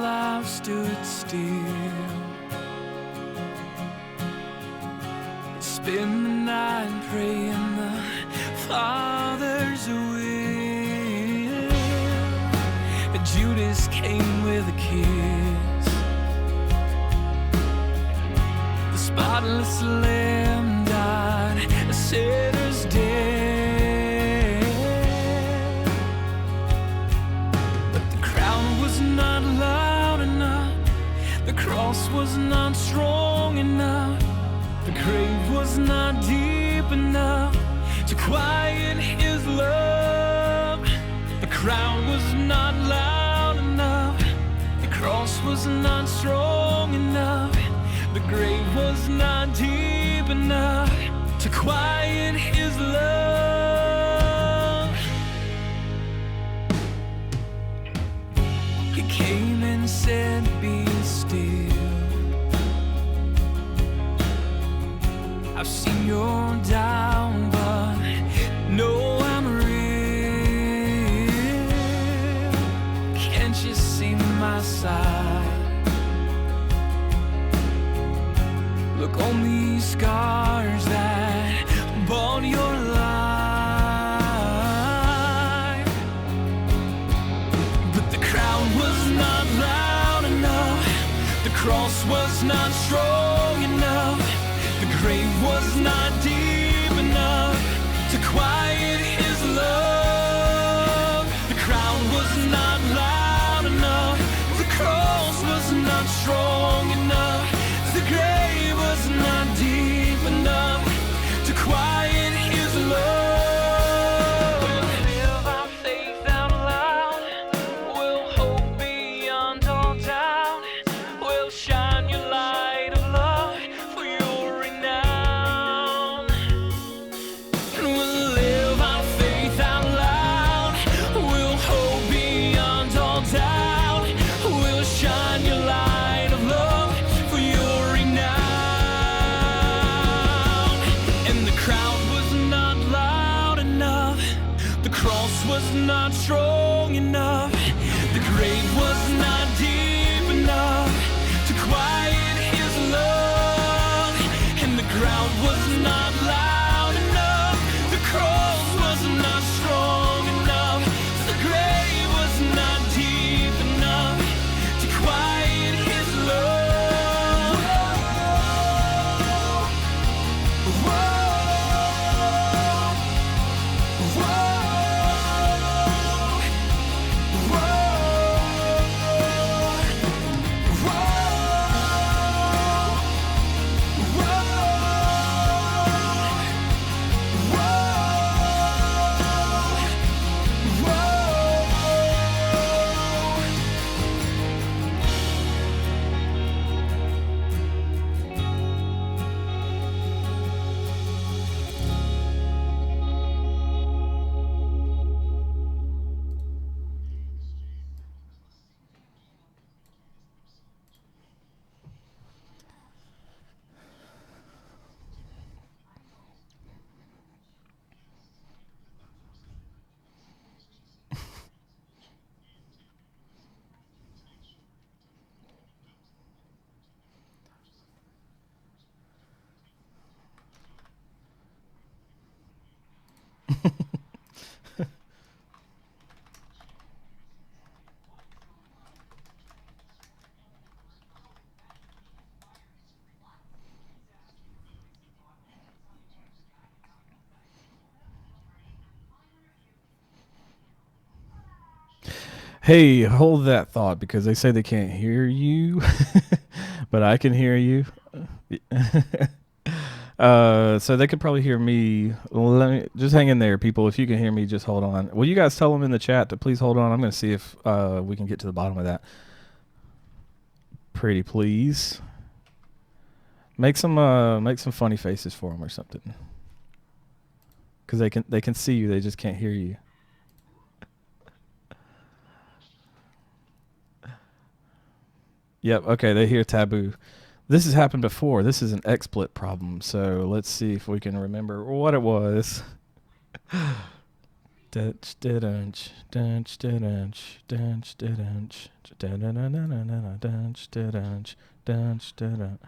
life stood still. Spend the night praying the Father's will. Judas came with a kiss. The spotless lamb died a sinner's death. But the crowd was not loud enough. The cross was not strong enough. The grave was not deep enough to quiet his love. The crowd was not loud enough. The cross was not strong enough. The grave was not deep enough to quiet his love. He came and said, be still. I've seen your down, but no, I'm real. Can't you see my side? Look on these scars that bought your life. But the crowd was not loud enough. The cross was not strong enough. The grave was not deep enough to quiet his love. The crowd was not loud enough. The cross was not strong enough. The grave was not deep enough to quiet his love. We'll live our faith out loud. We'll hope beyond all doubt. We'll shine your light of love for your renown. And we'll live our faith out loud. We'll hope beyond all doubt. We'll shine your light of love for your renown. And the crowd was not loud enough. The cross was not strong enough. The grave was not deep enough to quiet his love. And the crowd was not loud enough. The cross was not strong enough. The grave was not deep enough to quiet his love. Whoa. Hey, hold that thought because they say they can't hear you, but I can hear you. So they could probably hear me. Let me just hang in there, people. If you can hear me, just hold on. Will you guys tell them in the chat to please hold on? I'm going to see if we can get to the bottom of that. Pretty please. Make some funny faces for them or something. Because they can see you, they just can't hear you. Yep, okay, they hear taboo. This has happened before. This is an XSplit problem, so let's see if we can remember what it was. Dunch, dunch, dunch, dunch, dunch, dunch, dunch, dunch, dunch, dunch.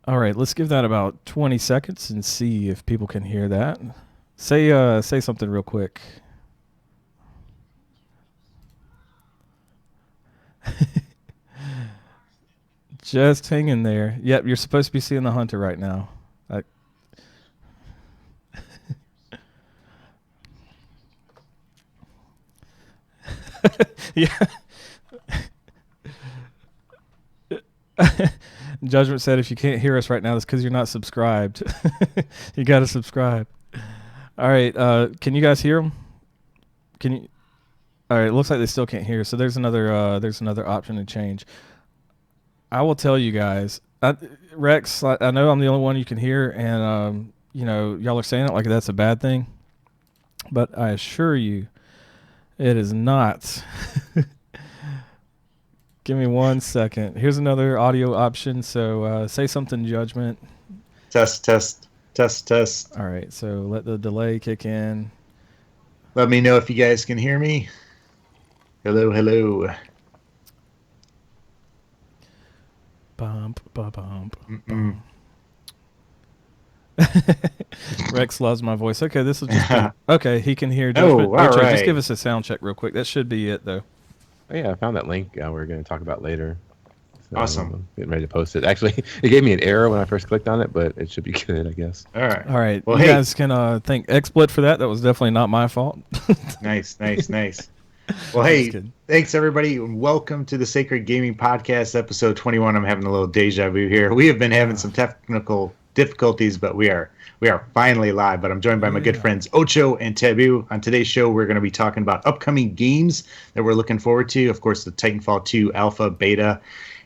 All right, let's give that about 20 seconds and see if people can hear that. Say something real quick. Just hang in there. Yep, you're supposed to be seeing the hunter right now. Yeah. Judgment said if you can't hear us right now, that's because you're not subscribed. You got to subscribe. All right. Can you guys hear them? Can you? All right. It looks like they still can't hear. So there's another option to change. I will tell you guys, Rex. I know I'm the only one you can hear, and y'all are saying it like that's a bad thing, but I assure you, it is not. Give me 1 second. Here's another audio option. So say something, Judgment. Test. All right. So let the delay kick in. Let me know if you guys can hear me. Hello. Bump. Rex loves my voice. Okay, this is just okay. He can hear. Judgment. Oh, all right. Just give us a sound check real quick. That should be it, though. Oh, yeah, I found that link we're going to talk about later. So Awesome. Getting ready to post it. Actually, it gave me an error when I first clicked on it, but it should be good, I guess. All right. All right. Well, you guys can thank XSplit for that. That was definitely not my fault. Nice. Well, hey, thanks everybody, and welcome to the Sacred Gaming Podcast, episode 21. I'm having a little deja vu here. We have been having some technical difficulties, but we are finally live. But I'm joined by my good friends Ocho and Taboo. On today's show, we're going to be talking about upcoming games that we're looking forward to. Of course, the Titanfall 2 Alpha, Beta,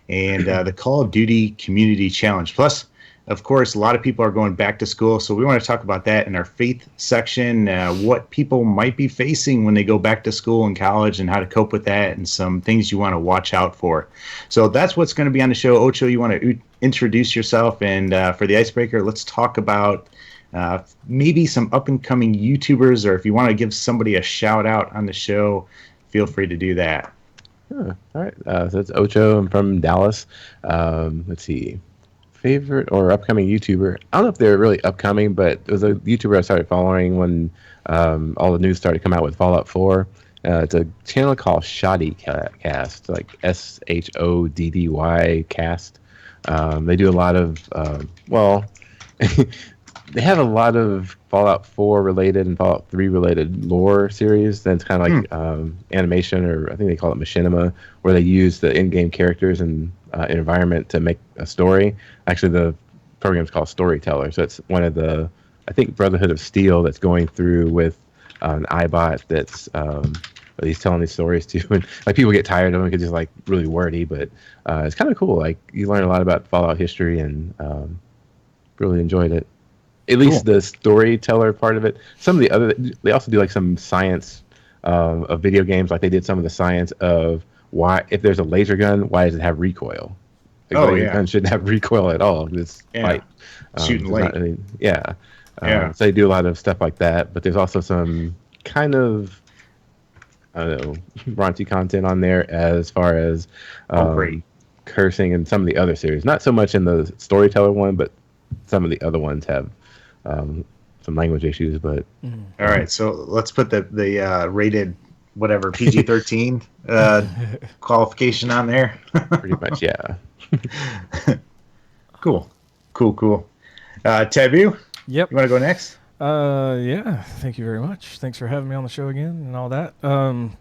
and the Call of Duty Community Challenge. Plus, of course, a lot of people are going back to school, so we want to talk about that in our faith section, what people might be facing when they go back to school and college and how to cope with that, and some things you want to watch out for. So that's what's going to be on the show. Ocho, you want to introduce yourself, and for the icebreaker, let's talk about maybe some up-and-coming YouTubers, or if you want to give somebody a shout-out on the show, feel free to do that. All right. So it's Ocho. I'm from Dallas. Let's see. Favorite or upcoming YouTuber? I don't know if they're really upcoming, but it was a YouTuber I started following when all the news started to come out with Fallout 4. It's a channel called Shoddy Cast, like SHODDY Cast. They do a lot of they have a lot of Fallout 4 related and Fallout 3 related lore series. Then it's kind of like animation, or I think they call it machinima, where they use the in-game characters and environment to make a story. Actually, the program's called Storyteller, so it's one of the, I think, Brotherhood of Steel that's going through with an iBot that's he's telling these stories to, and like people get tired of them because it's like really wordy, but it's kind of cool. Like you learn a lot about Fallout history, and really enjoyed it. At least the storyteller part of it. Some of the other, they also do like some science of video games. Like they did some of the science of why, if there's a laser gun, why does it have recoil? Like laser gun shouldn't have recoil at all. It's light. Shooting light. So they do a lot of stuff like that. But there's also some kind of, I don't know, raunchy content on there as far as cursing and some of the other series. Not so much in the storyteller one, but some of the other ones have some language issues. But all right, so let's put the rated whatever PG-13 qualification on there. Pretty much, yeah. Cool. Taboo? Yep. You want to go next? Yeah. Thank you very much. Thanks for having me on the show again and all that. I'm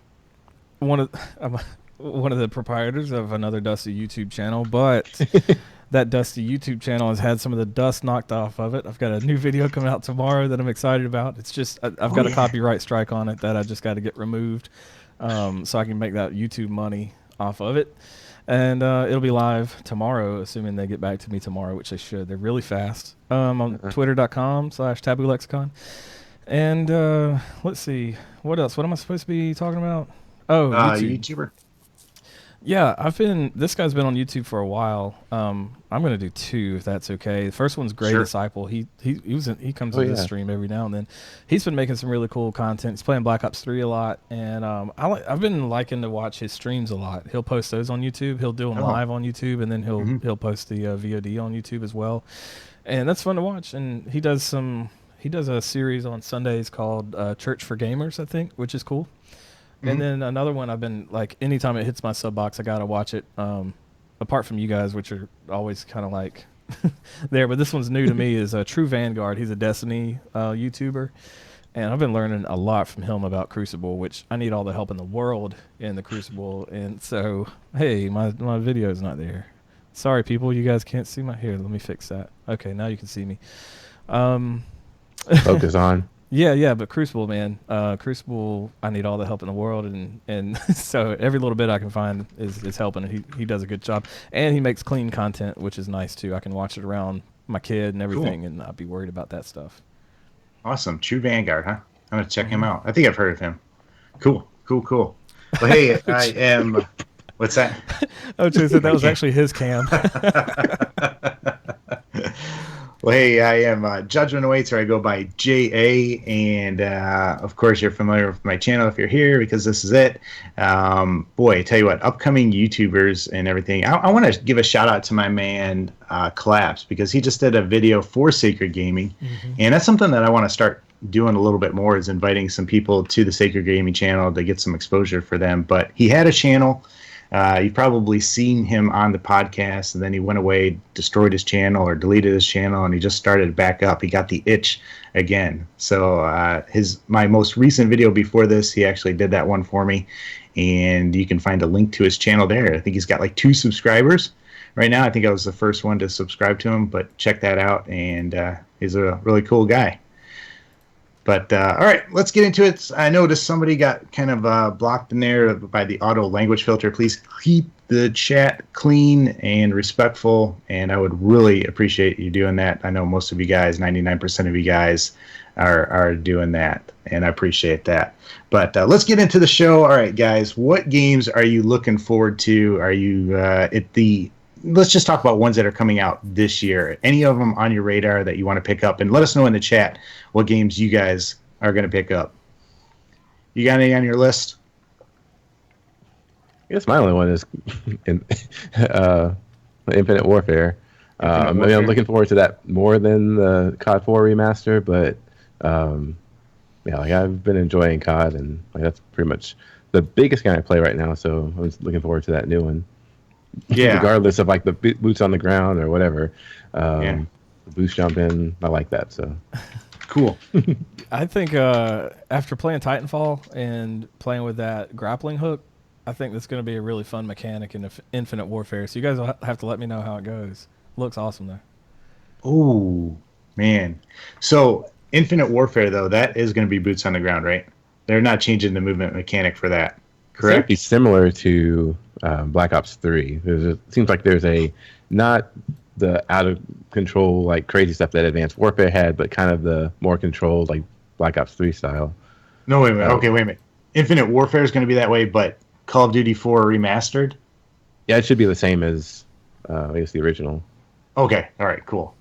one of the proprietors of another Dusty YouTube channel, but that Dusty YouTube channel has had some of the dust knocked off of it. I've got a new video coming out tomorrow that I'm excited about. It's just I've got a copyright strike on it that I just got to get removed, so I can make that YouTube money off of it. And it'll be live tomorrow, assuming they get back to me tomorrow, which they should. They're really fast. On twitter.com/taboolexicon. And let's see. What else? What am I supposed to be talking about? Oh, YouTube. YouTuber. Yeah, this guy's been on YouTube for a while. I'm gonna do two if that's okay. The first one's Gray Sure. Disciple. He comes Oh, to this yeah. stream every now and then. He's been making some really cool content. He's playing Black Ops 3 a lot, and I've been liking to watch his streams a lot. He'll post those on YouTube. He'll do them Oh. live on YouTube, and then he'll post the VOD on YouTube as well. And that's fun to watch. And he does a series on Sundays called Church for Gamers, I think, which is cool. And then another one I've been like, anytime it hits my sub box, I gotta watch it. Apart from you guys, which are always kind of like there, but this one's new to me. Is True Vanguard. He's a Destiny YouTuber, and I've been learning a lot from him about Crucible, which I need all the help in the world in the Crucible. And so, hey, my video's not there. Sorry, people, you guys can't see my hair. Let me fix that. Okay, now you can see me. Focus on. Yeah, but Crucible, man, Crucible, I need all the help in the world, and so every little bit I can find is helping, and he does a good job, and he makes clean content, which is nice too. I can watch it around my kid and everything, and not be worried about that stuff. Awesome. True Vanguard, huh? I'm gonna check him out. I think I've heard of him. Cool. Well, hey, I am. What's that? Oh, Jason, that was actually his cam. Well, hey, I am Judgment Awaits, or I go by JA, and of course you're familiar with my channel if you're here, because this is it. Boy, I tell you what, upcoming YouTubers and everything. I want to give a shout out to my man Collapse, because he just did a video for Sakred Gaming, and that's something that I want to start doing a little bit more, is inviting some people to the Sakred Gaming channel to get some exposure for them. But he had a channel. You've probably seen him on the podcast, and then he went away, destroyed his channel or deleted his channel, and he just started back up. He got the itch again. So my most recent video before this, he actually did that one for me, and you can find a link to his channel there. I think he's got like 2 subscribers right now. I think I was the first one to subscribe to him, but check that out, and he's a really cool guy. But all right, let's get into it. I noticed somebody got kind of blocked in there by the auto language filter. Please keep the chat clean and respectful, and I would really appreciate you doing that. I know most of you guys, 99% of you guys, are doing that, and I appreciate that. But let's get into the show. All right, guys, what games are you looking forward to? Are you let's just talk about ones that are coming out this year. Any of them on your radar that you want to pick up? And let us know in the chat what games you guys are going to pick up. You got any on your list? I guess my only one is Infinite Warfare. I mean, I'm looking forward to that more than the COD 4 remaster, but yeah, like I've been enjoying COD, and like that's pretty much the biggest game I play right now. So I was looking forward to that new one. Yeah. Regardless of like the boots on the ground or whatever, Yeah. the boost jump in, I like that. So Cool. I think after playing Titanfall and playing with that grappling hook, I think that's going to be a really fun mechanic in Infinite Warfare. So you guys will have to let me know how it goes. Looks awesome though. Oh, man. So Infinite Warfare, though, that is going to be boots on the ground, right? They're not changing the movement mechanic for that, it's going to correct? be similar to Black Ops 3. It seems like there's not the out of control like crazy stuff that Advanced Warfare had, but kind of the more controlled like Black Ops 3 style. No, wait a minute. Okay, wait a minute. Infinite Warfare is going to be that way, but Call of Duty 4 remastered? Yeah, it should be the same as I guess the original. Okay, all right, cool.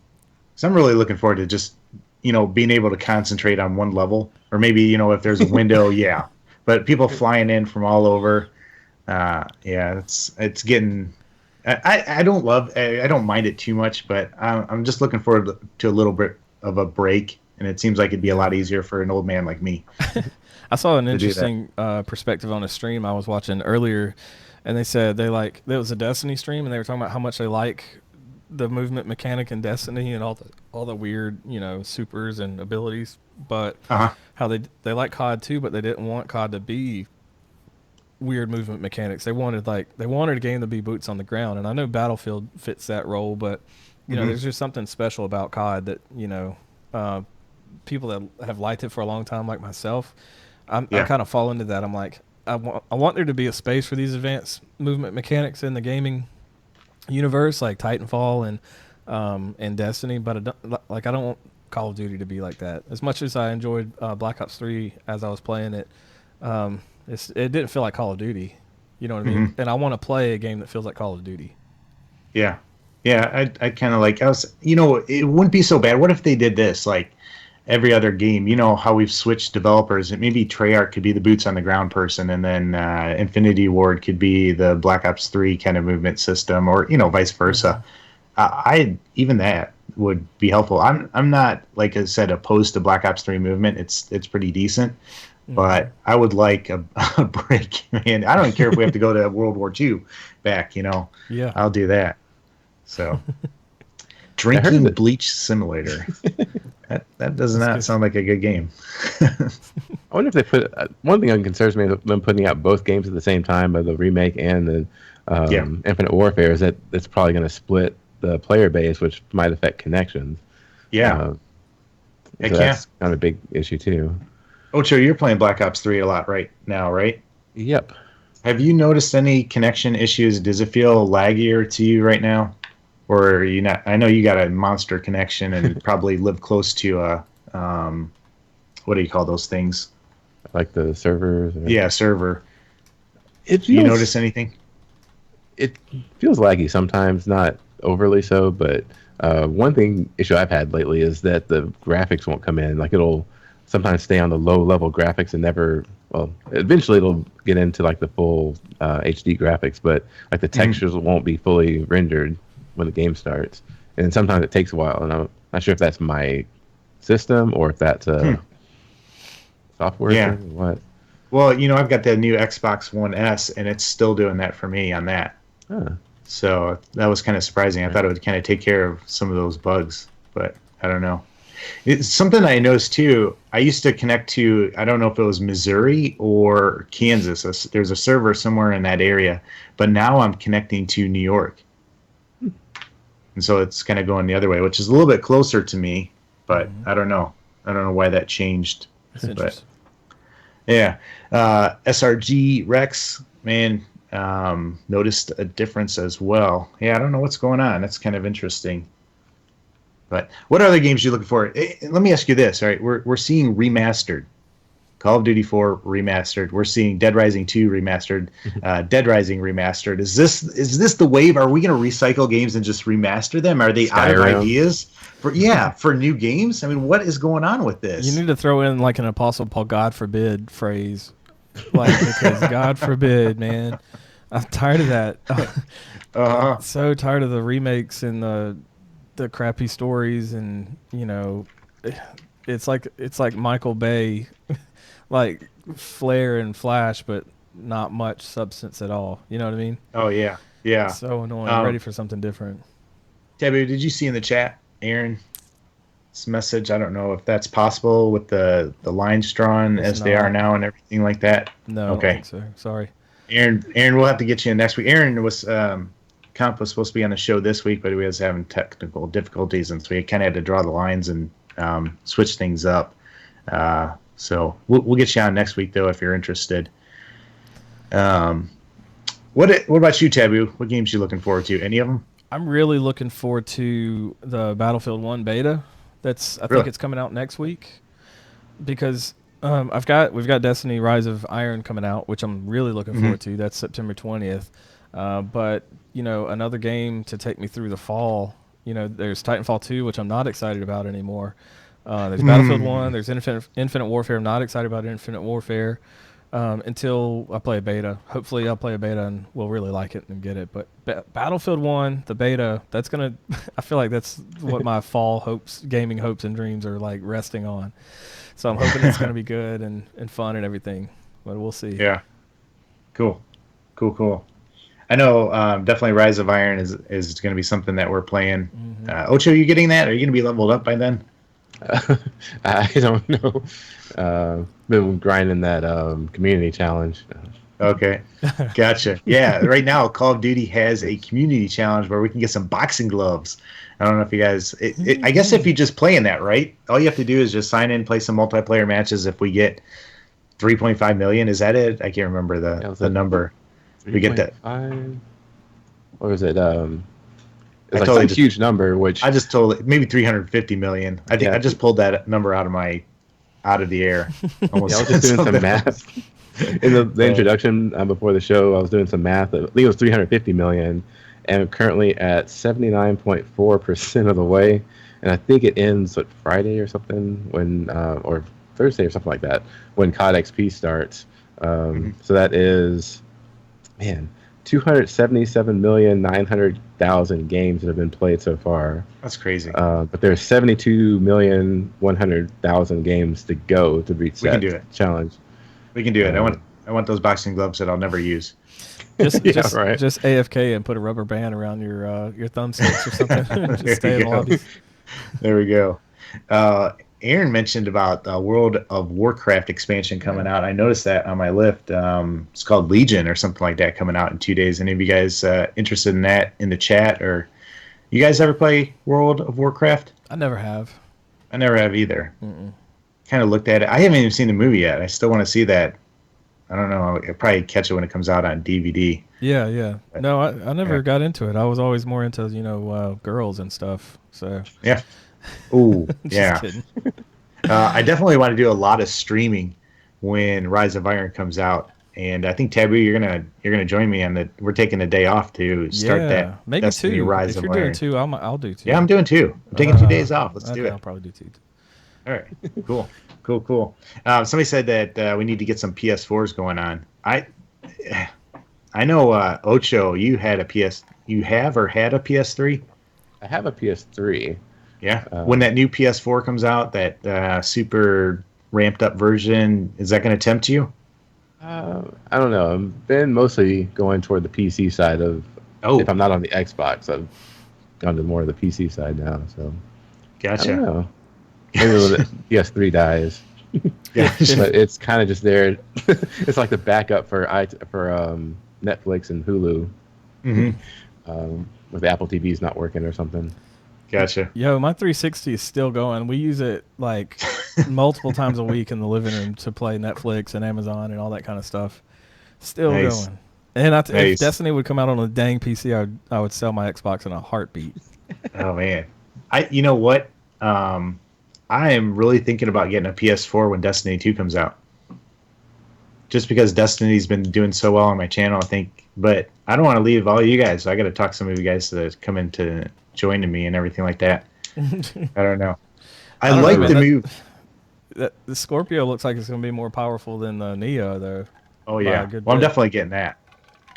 So I'm really looking forward to just, being able to concentrate on one level, or maybe, if there's a window, yeah. But people flying in from all over, yeah, it's getting. I don't mind it too much, but I'm just looking forward to a little bit of a break, and it seems like it'd be a lot easier for an old man like me. I saw an interesting perspective on a stream I was watching earlier, and they said there was a Destiny stream, and they were talking about how much they like the movement mechanic in Destiny and all the weird supers and abilities, but how they like COD too, but they didn't want COD to be weird movement mechanics. They wanted a game to be boots on the ground, and I know Battlefield fits that role, but there's just something special about COD that people that have liked it for a long time, like myself, I kind of fall into that. I'm like, I want there to be a space for these advanced movement mechanics in the gaming universe, like Titanfall and Destiny, but I don't want Call of Duty to be like that. As much as I enjoyed Black Ops 3 as I was playing it, it didn't feel like Call of Duty. You know what I mean? And I want to play a game that feels like Call of Duty. Yeah. Yeah, I kind of like, it wouldn't be so bad. What if they did this, like every other game, how we've switched developers, and maybe Treyarch could be the boots on the ground person, and then Infinity Ward could be the Black Ops 3 kind of movement system, or, vice versa. Even that would be helpful. I'm not, like I said, opposed to Black Ops 3 movement. It's pretty decent. But I would like a break, man. I don't care if we have to go to World War II back, Yeah. I'll do that. So, drinking bleach simulator. That does not sound like a good game. I wonder if they put one thing that concerns me of them putting out both games at the same time, the remake and the Infinite Warfare, is that it's probably going to split the player base, which might affect connections. Yeah, that's kind of a big issue too. Ocho, you're playing Black Ops 3 a lot right now, right? Yep. Have you noticed any connection issues? Does it feel laggier to you right now? Or are you not? I know you got a monster connection and probably live close to a, what do you call those things? Like the servers? Yeah, server. Do you notice anything? It feels laggy sometimes, not overly so, but one issue I've had lately is that the graphics won't come in. Like it'll sometimes stay on the low level graphics and eventually it'll get into like the full HD graphics, but like the textures won't be fully rendered when the game starts, and sometimes it takes a while, and I'm not sure if that's my system or if that's software thing or what. Well, I've got the new Xbox One S, and it's still doing that for me on that. So that was kind of surprising. I thought it would kind of take care of some of those bugs, but I don't know. It's something I noticed too. I used to connect to, I don't know if it was Missouri or Kansas. There's a server somewhere in that area, but now I'm connecting to New York. And so it's kind of going the other way, which is a little bit closer to me, but I don't know. I don't know why that changed. That's interesting. Yeah. SRG Rex, man, noticed a difference as well. Yeah, I don't know what's going on. That's kind of interesting. But what other games are you looking for? Let me ask you this. All right, we're seeing remastered. Call of Duty 4 remastered. We're seeing Dead Rising 2 remastered. Dead Rising remastered. Is this the wave? Are we going to recycle games and just remaster them? Are they out of ideas for new games? I mean, what is going on with this? You need to throw in like an Apostle Paul "God forbid" phrase, because God forbid, man. I'm tired of that. So tired of the remakes and the crappy stories, and it's like Michael Bay. Like Flare and Flash, but not much substance at all. You know what I mean? Oh, yeah. So annoying. I'm ready for something different. Taboo, did you see in the chat Aaron's message? I don't know if that's possible with the lines drawn as they are now and everything like that. No, okay. I don't think so. Sorry. Aaron, we'll have to get you in next week. Aaron was Comp was supposed to be on the show this week, but he was having technical difficulties, and so we kind of had to draw the lines and switch things up. So we'll get you on next week, though, if you're interested. What about you, Taboo? What games are you looking forward to? Any of them? I'm really looking forward to the Battlefield 1 beta. I think it's coming out next week, because we've got Destiny Rise of Iron coming out, which I'm really looking forward to. That's September 20th. But another game to take me through the fall. There's Titanfall 2, which I'm not excited about anymore. There's Battlefield 1. There's Infinite Warfare. I'm not excited about Infinite Warfare until I play a beta. Hopefully I'll play a beta and we'll really like it and get it. But Battlefield 1, the beta, that's going to – I feel like that's what my fall gaming hopes and dreams are like resting on. So I'm hoping it's going to be good and fun and everything. But we'll see. Yeah. Cool. I know definitely Rise of Iron is going to be something that we're playing. Ocho, are you getting that? Are you going to be leveled up by then? I don't know. Been grinding that community challenge. Okay, gotcha. Yeah, right now Call of Duty has a community challenge where we can get some boxing gloves. I don't know if you guys. I guess if you just play in that, right? All you have to do is just sign in, play some multiplayer matches. If we get 3.5 million, is that it? I can't remember the number. We get that. Or is it? It's like a huge number, which I just maybe 350 million. I think I just pulled that number out of the air. Almost. I was just doing some math. In the introduction before the show, I was doing some math. I think it was 350 million, and I'm currently at 79.4% of the way. And I think it ends Friday or something when, or Thursday or something like that, when COD XP starts. So that is, man, 277,900,000 games that have been played so far. That's crazy. But there's 72,100,000 games to go to reach that challenge. We can do it. I want those boxing gloves that I'll never use. Just AFK and put a rubber band around your thumbsticks or something. Just stay in the lobby. There we go. Aaron mentioned about World of Warcraft expansion coming out. I noticed that on my list. It's called Legion or something like that coming out in 2 days. Any of you guys interested in that in the chat? Or you guys ever play World of Warcraft? I never have. I never have either. Kind of looked at it. I haven't even seen the movie yet. I still want to see that. I don't know. I'll probably catch it when it comes out on DVD. Yeah. No, I never got into it. I was always more into, girls and stuff. So yeah. Ooh, yeah. Kidding. I definitely want to do a lot of streaming when Rise of Iron comes out, and I think Taboo, you're gonna join me on that. We're taking a day off to start that. Maybe Destiny 2. Rise if of you're Iron. doing 2, I'll do 2. Yeah, I'm doing 2. I'm taking 2 days off. Let's do it. I'll probably do 2. All right, cool. Somebody said that we need to get some PS4s going on. I know Ocho, you had a PS3? I have a PS3. Yeah. When that new PS4 comes out, that super ramped up version, is that going to tempt you? I don't know. I've been mostly going toward the PC side of. Oh. If I'm not on the Xbox, I've gone to more of the PC side now. So. Gotcha. I don't know. Maybe when the PS3 dies. Yeah. But it's kind of just there. It's like the backup for Netflix and Hulu. With Apple TV's not working or something. Gotcha. Yo, my 360 is still going. We use it like multiple times a week in the living room to play Netflix and Amazon and all that kind of stuff. Still going. And if Destiny would come out on a dang PC, I would sell my Xbox in a heartbeat. Oh man, you know what? I am really thinking about getting a PS4 when Destiny 2 comes out. Just because Destiny's been doing so well on my channel, I think. But I don't want to leave all you guys. So I got to talk some of you guys to come into joining me and everything like that. I don't know. I like the move. The Scorpio looks like it's going to be more powerful than the Neo, though. Oh yeah. Well, I'm definitely getting that.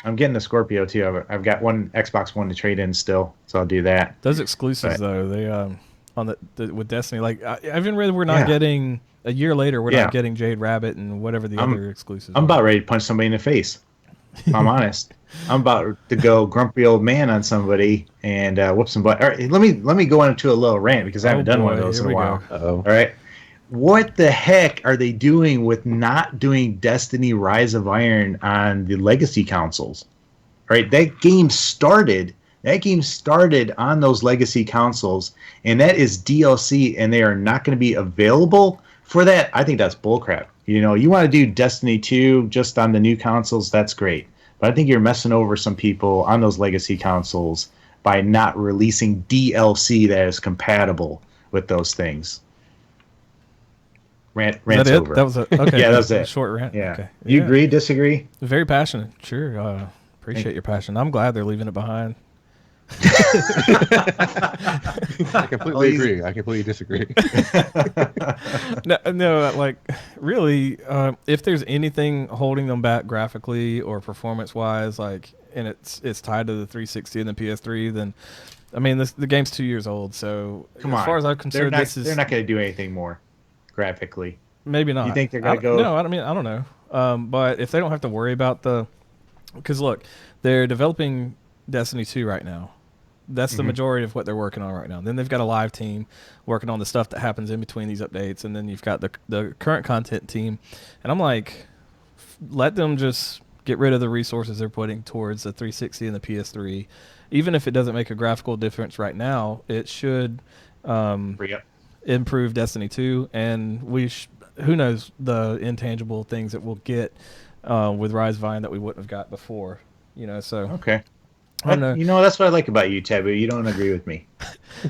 I'm getting the Scorpio too. I've got one Xbox One to trade in still, so I'll do that. Those exclusives though, they on the with Destiny, like I even read we're not getting a year later. We're not getting Jade Rabbit and whatever the other exclusives. I'm about ready to punch somebody in the face. If I'm honest. I'm about to go grumpy old man on somebody and whoop some butt. All right, let me go into a little rant because I haven't done one of those in a while. All right. What the heck are they doing with not doing Destiny Rise of Iron on the legacy consoles? All right, that game started on those legacy consoles, and that is DLC, and they are not going to be available for that. I think that's bullcrap. You know, you want to do Destiny 2 just on the new consoles, that's great. But I think you're messing over some people on those legacy consoles by not releasing DLC that is compatible with those things. Rant's over. That was okay. Yeah, that was it. Short rant. Yeah. Okay. You agree? Disagree? Very passionate. Sure. Appreciate your passion. I'm glad they're leaving it behind. I completely agree. I completely disagree. No, like really, if there's anything holding them back graphically or performance-wise, like, and it's tied to the 360 and the PS3, then I mean, the game's 2 years old. So as far as I'm concerned, they're not going to do anything more graphically. Maybe not. You think they're going to go? No, I mean, I don't know. But if they don't have to worry about because look, they're developing Destiny 2 right now. That's the majority of what they're working on right now. Then they've got a live team working on the stuff that happens in between these updates, and then you've got the current content team. And I'm like, let them just get rid of the resources they're putting towards the 360 and the PS3. Even if it doesn't make a graphical difference right now, it should improve Destiny 2, and who knows the intangible things that we'll get with Rise of Iron that we wouldn't have got before. You know, so okay. You know, that's what I like about you, Taboo. You don't agree with me.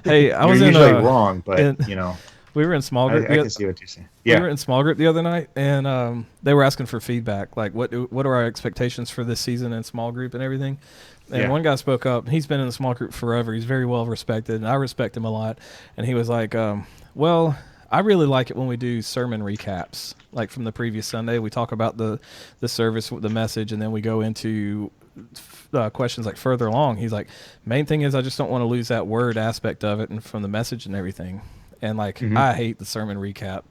Hey, I was usually wrong, but you know. We were in small I group. can see what you're saying. Yeah. We were in small group the other night, and they were asking for feedback, like what are our expectations for this season in small group and everything. And one guy spoke up. He's been in the small group forever. He's very well respected, and I respect him a lot. And he was like, well, I really like it when we do sermon recaps, like from the previous Sunday. We talk about the service, the message, and then we go into questions like further along. He's like, main thing is I just don't want to lose that word aspect of it and from the message and everything. And like, I hate the sermon recap.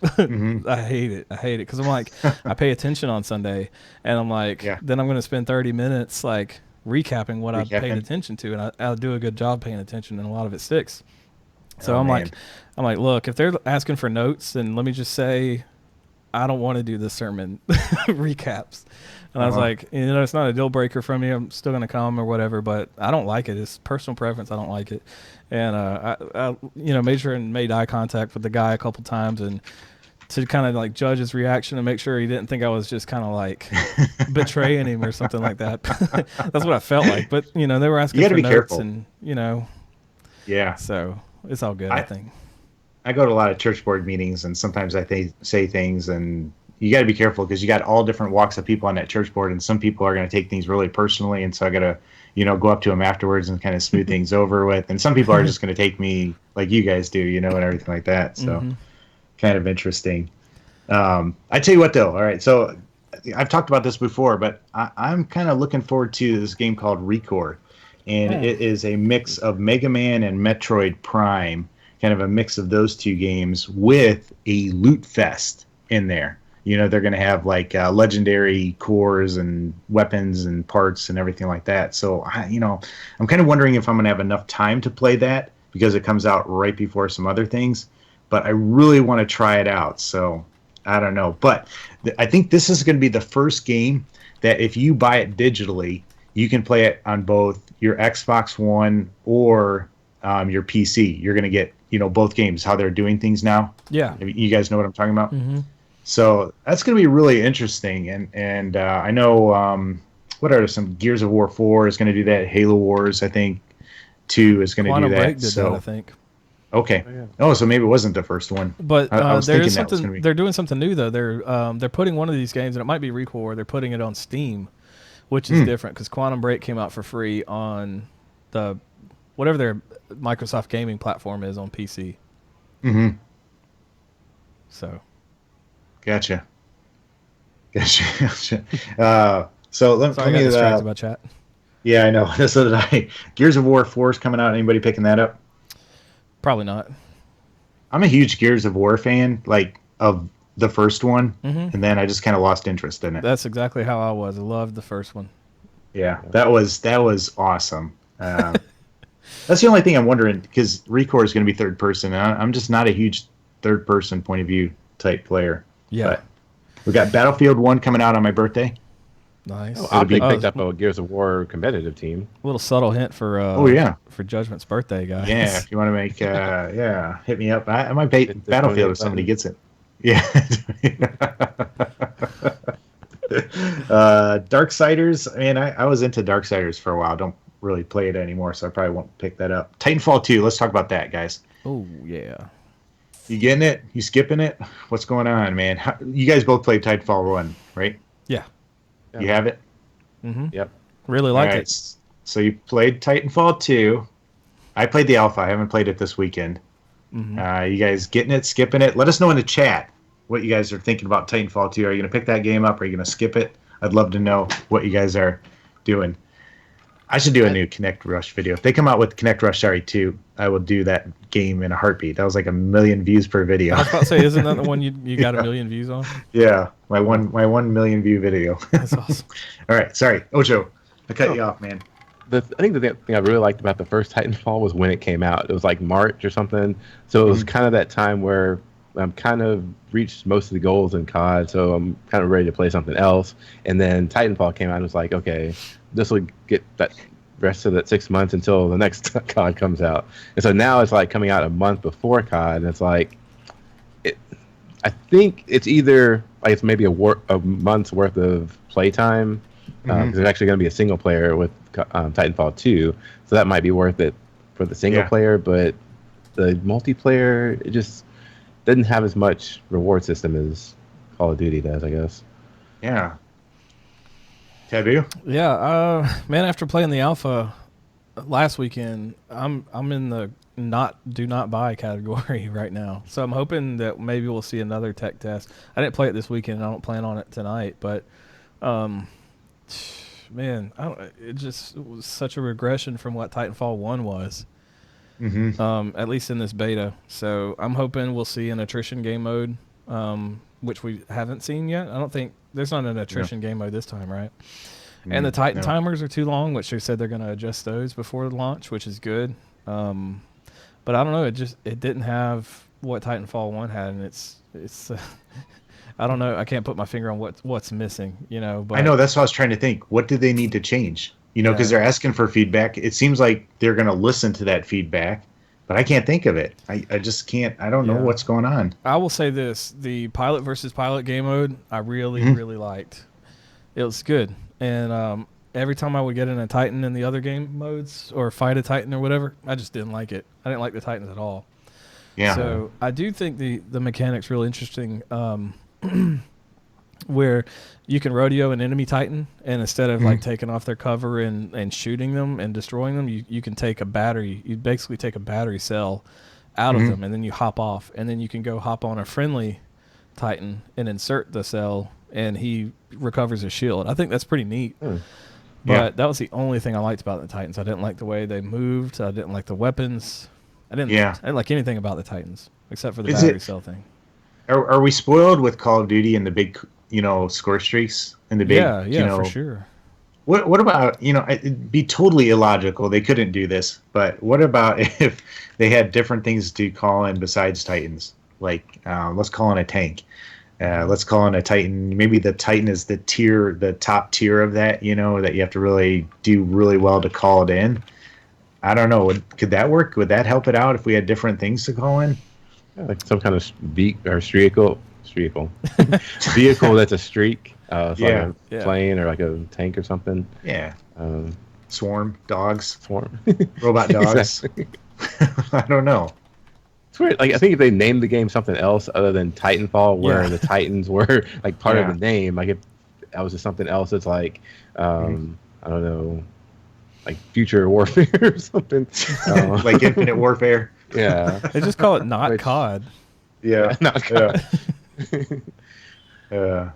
I hate it because I'm like, I pay attention on Sunday, and I'm like, then I'm going to spend 30 minutes like recapping what I've paid attention to, and I'll do a good job paying attention, and a lot of it sticks. So I'm like, look, if they're asking for notes, then let me just say, I don't want to do the sermon recaps. And I was like, it's not a deal breaker for me. I'm still going to come or whatever, but I don't like it. It's personal preference. I don't like it. And I made sure and made eye contact with the guy a couple times, and to kind of like judge his reaction and make sure he didn't think I was just kind of like betraying him or something like that. That's what I felt like. But they were asking for notes, careful. And so it's all good. I think. I go to a lot of church board meetings, and sometimes I say things, and you got to be careful because you got all different walks of people on that church board, and some people are going to take things really personally, and so I got to, go up to them afterwards and kind of smooth things over with, and some people are just going to take me like you guys do, and everything like that. So kind of interesting. I tell you what, though. All right, so I've talked about this before, but I'm kind of looking forward to this game called Recore, and it is a mix of Mega Man and Metroid Prime, kind of a mix of those two games with a loot fest in there. They're going to have like legendary cores and weapons and parts and everything like that. So, I'm kind of wondering if I'm going to have enough time to play that because it comes out right before some other things. But I really want to try it out. So, I don't know. But I think this is going to be the first game that if you buy it digitally, you can play it on both your Xbox One or your PC. You're going to get, both games, how they're doing things now. Yeah. You guys know what I'm talking about? Mm-hmm. So that's going to be really interesting. And I know, what are some Gears of War 4 is going to do that. Halo Wars, I think, 2 is going to do that. Break did that, I think. Okay. Oh, so maybe it wasn't the first one. But there is something. They're doing something new though. They're putting one of these games, and it might be Recore. They're putting it on Steam, which is different because Quantum Break came out for free on the whatever their Microsoft gaming platform is on PC. Mm-hmm. So. Gotcha. So let me distracted by chat. Yeah, I know. So did I. Gears of War 4 is coming out. Anybody picking that up? Probably not. I'm a huge Gears of War fan, like of the first one, and then I just kind of lost interest in it. That's exactly how I was. I loved the first one. Yeah, that was awesome. That's the only thing I'm wondering because Recore is going to be third person. And I'm just not a huge third person point of view type player. Yeah, but we got Battlefield 1 coming out on my birthday. Nice. I picked up a Gears of War competitive team. A little subtle hint for for Judgment's birthday, guys. Yeah, if you want to make hit me up. I might pay Battlefield if somebody gets it. Yeah. Darksiders. I mean, I was into Darksiders for a while. Don't really play it anymore, so I probably won't pick that up. Titanfall 2. Let's talk about that, guys. Oh yeah. You getting it? You skipping it? What's going on, man? You guys both played Titanfall 1, right? Yeah. You have it? Mm-hmm. Yep. Really like it. So you played Titanfall 2. I played the alpha. I haven't played it this weekend. Mm-hmm. You guys getting it, skipping it? Let us know in the chat what you guys are thinking about Titanfall 2. Are you going to pick that game up? Or are you going to skip it? I'd love to know what you guys are doing. I should do a new Connect Rush video. If they come out with Connect Rush 2, I will do that game in a heartbeat. That was like 1 million views per video. I was about to say, isn't that the one you got 1 million views on? Yeah, my 1 million view video. That's awesome. All right, sorry, Ocho, I cut you off, man. I think the thing I really liked about the first Titanfall was when it came out. It was like March or something, so it was kind of that time where I'm kind of reached most of the goals in COD, so I'm kind of ready to play something else. And then Titanfall came out, and it was like, okay, this will get that rest of that 6 months until the next COD comes out. And so now it's like coming out a month before COD, and it's like, I think it's either like it's maybe a month's worth of playtime because there's actually going to be a single player with Titanfall 2, so that might be worth it for the single player. But the multiplayer, it just didn't have as much reward system as Call of Duty does, I guess. Yeah. Taboo? Yeah, man, after playing the alpha last weekend, I'm in the do not buy category right now. So I'm hoping that maybe we'll see another tech test. I didn't play it this weekend. I don't plan on it tonight, but man, it just was such a regression from what Titanfall 1 was. At least in this beta. So I'm hoping we'll see an attrition game mode, which we haven't seen yet. I don't think there's not an attrition game mode this time, right? And the Titan timers are too long, which they said they're going to adjust those before the launch, which is good. But I don't know. It didn't have what Titanfall 1 had, and it's I don't know. I can't put my finger on what's missing. But I know, that's what I was trying to think. What do they need to change? Because they're asking for feedback. It seems like they're going to listen to that feedback, but I can't think of it. I just can't. I don't know what's going on. I will say this: the pilot versus pilot game mode, I really, really liked. It was good, and every time I would get in a Titan in the other game modes or fight a Titan or whatever, I just didn't like it. I didn't like the Titans at all. Yeah. So I do think the mechanic's really interesting, where you can rodeo an enemy Titan, and instead of like taking off their cover and shooting them and destroying them, you can take a battery. You basically take a battery cell out of them, and then you hop off, and then you can go hop on a friendly Titan and insert the cell, and he recovers his shield. I think that's pretty neat. But that was the only thing I liked about the Titans. I didn't like the way they moved. I didn't like the weapons. I didn't like anything about the Titans except for the battery cell thing. Are we spoiled with Call of Duty and the big, score streaks and the big, for sure. What about, it'd be totally illogical. They couldn't do this, but what about if they had different things to call in besides Titans? Like, let's call in a tank. Let's call in a Titan. Maybe the Titan is the top tier of that, that you have to really do really well to call it in. I don't know. Could that work? Would that help it out if we had different things to call in? Yeah, like some kind of vehicle that's a streak. Like a plane or like a tank or something. Yeah. Swarm dogs. Robot dogs. Exactly. I don't know. It's weird. Like, I think if they named the game something else other than Titanfall, where the Titans were like part of the name, like if that was just something else, it's like I don't know, like Future Warfare or something. Like Infinite Warfare. Yeah. They just call it not COD. Yeah. Not COD. Right.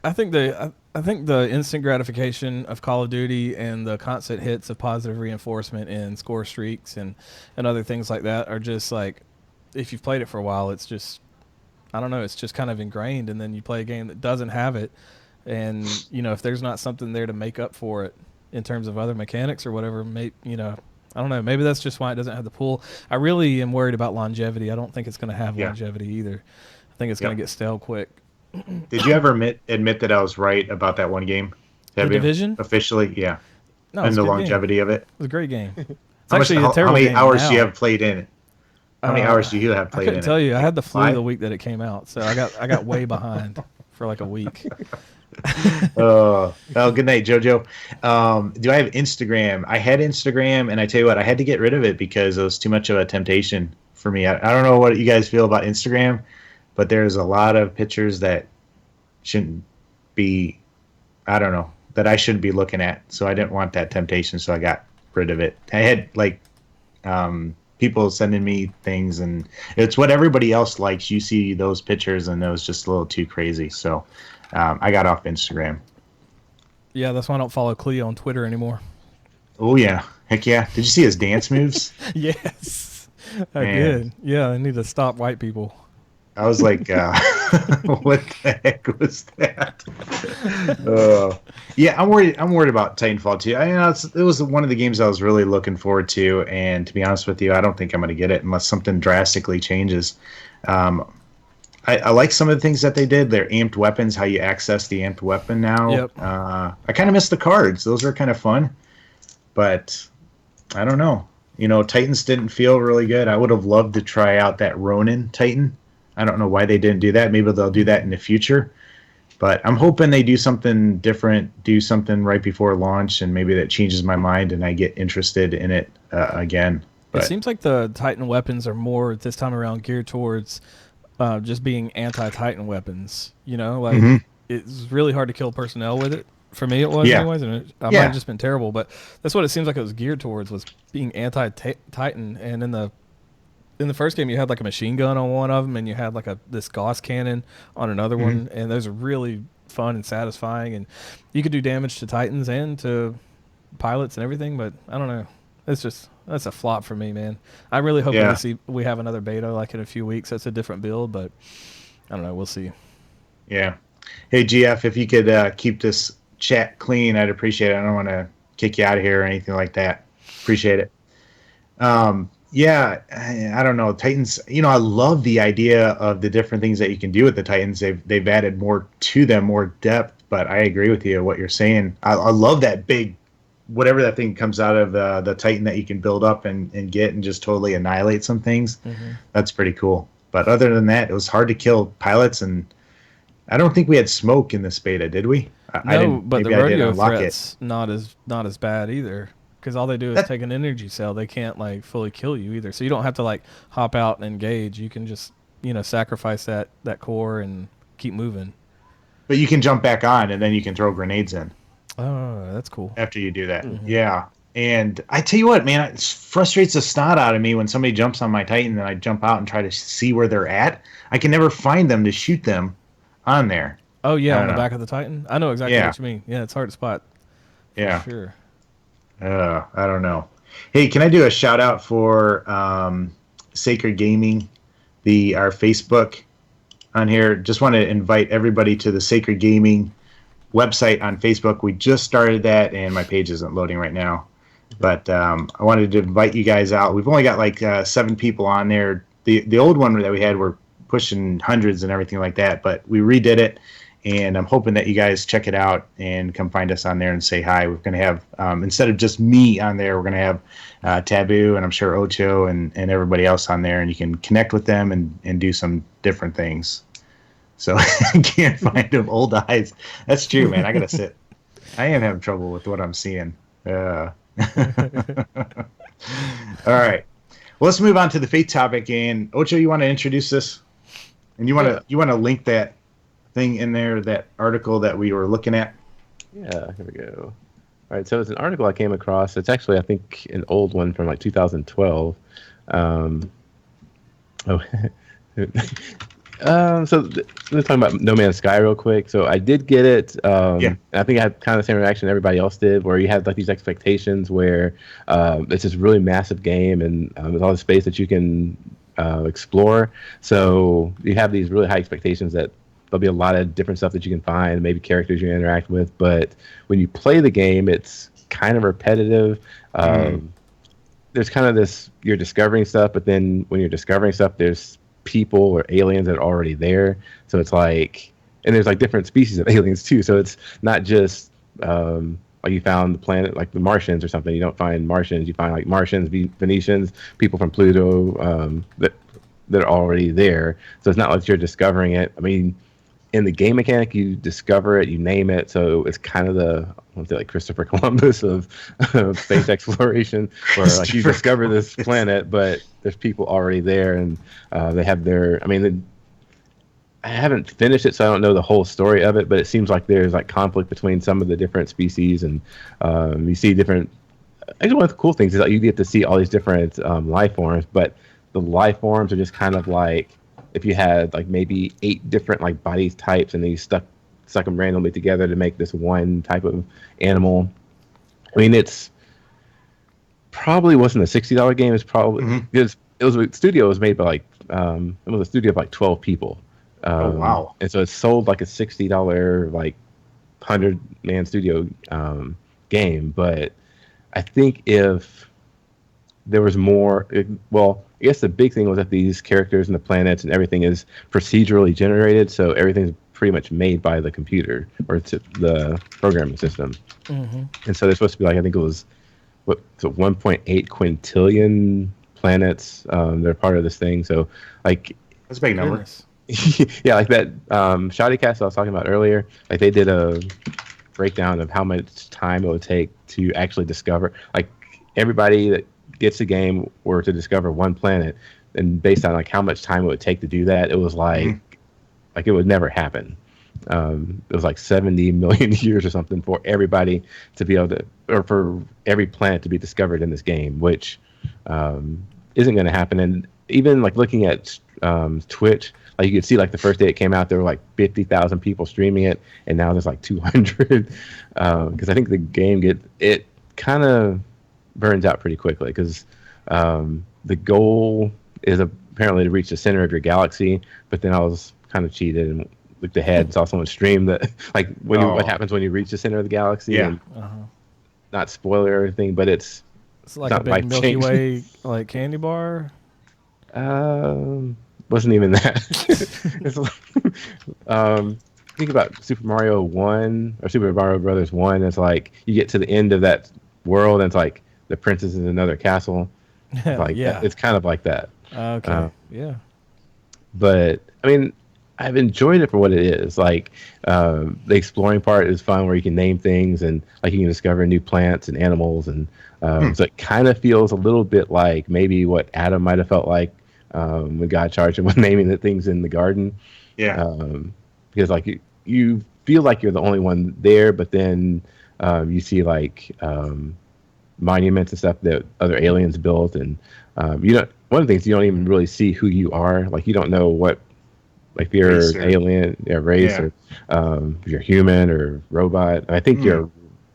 I think the instant gratification of Call of Duty and the constant hits of positive reinforcement and score streaks and other things like that are just like, if you've played it for a while, it's just, I don't know, it's just kind of ingrained. And then you play a game that doesn't have it, and if there's not something there to make up for it in terms of other mechanics or whatever, I don't know, maybe that's just why it doesn't have the pool. I really am worried about longevity. I don't think it's going to have longevity either. I think it's going to get stale quick. Did you ever admit that I was right about that one game? The Division? Officially, yeah. No, and the longevity of it. It was a great game. It's how many hours do you have played in it? How many hours do you have played in it? I couldn't tell you. I had the flu the week that it came out, so I got way behind for like a week. Well, good night, JoJo. Do I have Instagram? I had Instagram, and I tell you what, I had to get rid of it because it was too much of a temptation for me. I don't know what you guys feel about Instagram, but there's a lot of pictures that shouldn't be, I don't know, that I shouldn't be looking at. So I didn't want that temptation, so I got rid of it. I had people sending me things, and it's what everybody else likes. You see those pictures, and it was just a little too crazy. So I got off Instagram. Yeah, that's why I don't follow Cleo on Twitter anymore. Oh, yeah. Heck yeah. Did you see his dance moves? Yes, I did. Yeah, I need to stop white people. I was like, what the heck was that? Yeah, I'm worried about Titanfall 2. It was one of the games I was really looking forward to, and to be honest with you, I don't think I'm going to get it unless something drastically changes. I like some of the things that they did. Their amped weapons, how you access the amped weapon now. Yep. I kind of miss the cards. Those are kind of fun, but I don't know. Titans didn't feel really good. I would have loved to try out that Ronin Titan. I don't know why they didn't do that. Maybe they'll do that in the future. But I'm hoping they do something different, do something right before launch, and maybe that changes my mind and I get interested in it again. But it seems like the Titan weapons are more this time around geared towards just being anti-Titan weapons. You know, like it's really hard to kill personnel with it. For me, it was anyways, and I might have just been terrible, but that's what it seems like it was geared towards, was being anti-Titan. And in the first game, you had like a machine gun on one of them, and you had like this Gauss cannon on another one, and those are really fun and satisfying, and you could do damage to Titans and to pilots and everything. But I don't know, that's a flop for me, man. I really hope we have another beta like in a few weeks. That's a different build, but I don't know, we'll see. Yeah. Hey GF, if you could keep this chat clean, I'd appreciate it. I don't want to kick you out of here or anything like that. Appreciate it. Yeah, I don't know. Titans, I love the idea of the different things that you can do with the Titans. They've added more to them, more depth, but I agree with you what you're saying. I love that big, whatever that thing comes out of the Titan that you can build up and get and just totally annihilate some things. That's pretty cool. But other than that, it was hard to kill pilots, and I don't think we had smoke in this beta, did we? No, but the rodeo threat's not as bad either, because all they do is take an energy cell. They can't like fully kill you either, so you don't have to like hop out and engage. You can just sacrifice that core and keep moving. But you can jump back on, and then you can throw grenades in. Oh, that's cool. After you do that, yeah. And I tell you what, man, it frustrates the snot out of me when somebody jumps on my Titan and I jump out and try to see where they're at. I can never find them to shoot them on there. Oh yeah, on the back of the Titan. I know exactly what you mean. Yeah, it's hard to spot. Yeah, sure. I don't know. Hey, can I do a shout out for Sakred Gaming, our Facebook on here? Just want to invite everybody to the Sakred Gaming website on Facebook. We just started that, and my page isn't loading right now. But I wanted to invite you guys out. We've only got like 7 people on there. The old one that we had, were pushing hundreds and everything like that, but we redid it. And I'm hoping that you guys check it out and come find us on there and say hi. We're going to have, instead of just me on there, we're going to have Taboo and I'm sure Ocho and everybody else on there. And you can connect with them and do some different things. So I can't find them. Old eyes. That's true, man. I got to sit. I am having trouble with what I'm seeing. All right. Well, let's move on to the Faith topic. And Ocho, you want to introduce this? And you want to link that thing in there, that article that we were looking at? Yeah, here we go. All right, so it's an article I came across. It's actually, I think, an old one from like 2012. So let's talk about No Man's Sky real quick. So I did get it. And I think I had kind of the same reaction everybody else did, where you had like these expectations where it's this really massive game and there's all the space that you can explore. So you have these really high expectations that there'll be a lot of different stuff that you can find, maybe characters you interact with. But when you play the game, it's kind of repetitive. There's kind of this, you're discovering stuff, but then when you're discovering stuff, there's people or aliens that are already there. So it's like, and there's like different species of aliens too. So it's not just like you found the planet, like the Martians or something. You don't find Martians. You find like Martians, Venetians, people from Pluto that are already there. So it's not like you're discovering it. I mean, in the game mechanic, you discover it, you name it. So it's kind of I want to say like Christopher Columbus of space exploration, where like you discover this planet, but there's people already there, and they have their. I mean, I haven't finished it, so I don't know the whole story of it. But it seems like there's like conflict between some of the different species, and you see different. Actually, one of the cool things is that you get to see all these different life forms, but the life forms are just kind of like, if you had like maybe 8 different like body types and then you stuck them randomly together to make this one type of animal. I mean, it's probably wasn't a $60 game. It's probably because it was a studio was made by like it was a studio of like 12 people. Oh wow! And so it's sold like a $60 like 100-man studio game. But I think if there was more, I guess the big thing was that these characters and the planets and everything is procedurally generated, so everything's pretty much made by the computer or the programming system. And so they're supposed to be like, I think it was 1.8 quintillion planets. They're part of this thing. So like, that's a big number. Goodness. Yeah, like that Shoddy Cast I was talking about earlier. Like they did a breakdown of how much time it would take to actually discover. Like everybody that gets the game or to discover one planet, and based on like how much time it would take to do that, it was like it would never happen. It was like 70 million years or something for everybody to be able to, or for every planet to be discovered in this game, which isn't going to happen. And even like looking at Twitch, like you could see like the first day it came out, there were like 50,000 people streaming it, and now there's like 200. Because I think the game it kind of burns out pretty quickly, because the goal is apparently to reach the center of your galaxy, but then I was kind of cheated and looked ahead and saw someone stream that like what happens when you reach the center of the galaxy. Yeah. And not spoiler or anything, but it's like a big Milky Way like candy bar. Wasn't even that. It's like, think about Super Mario 1 or Super Mario Brothers 1. It's like you get to the end of that world and it's like the princess is in another castle. Like it's kind of like that. Okay. Yeah. But I mean, I've enjoyed it for what it is. Like the exploring part is fun, where you can name things and like you can discover new plants and animals, and so it kind of feels a little bit like maybe what Adam might have felt like when God charged him with naming the things in the garden. Yeah. Because like you feel like you're the only one there, but then you see like monuments and stuff that other aliens built, and you don't. One of the things, you don't even really see who you are. Like you don't know what, like if you're an alien, race, or if you're human or robot. And I think you're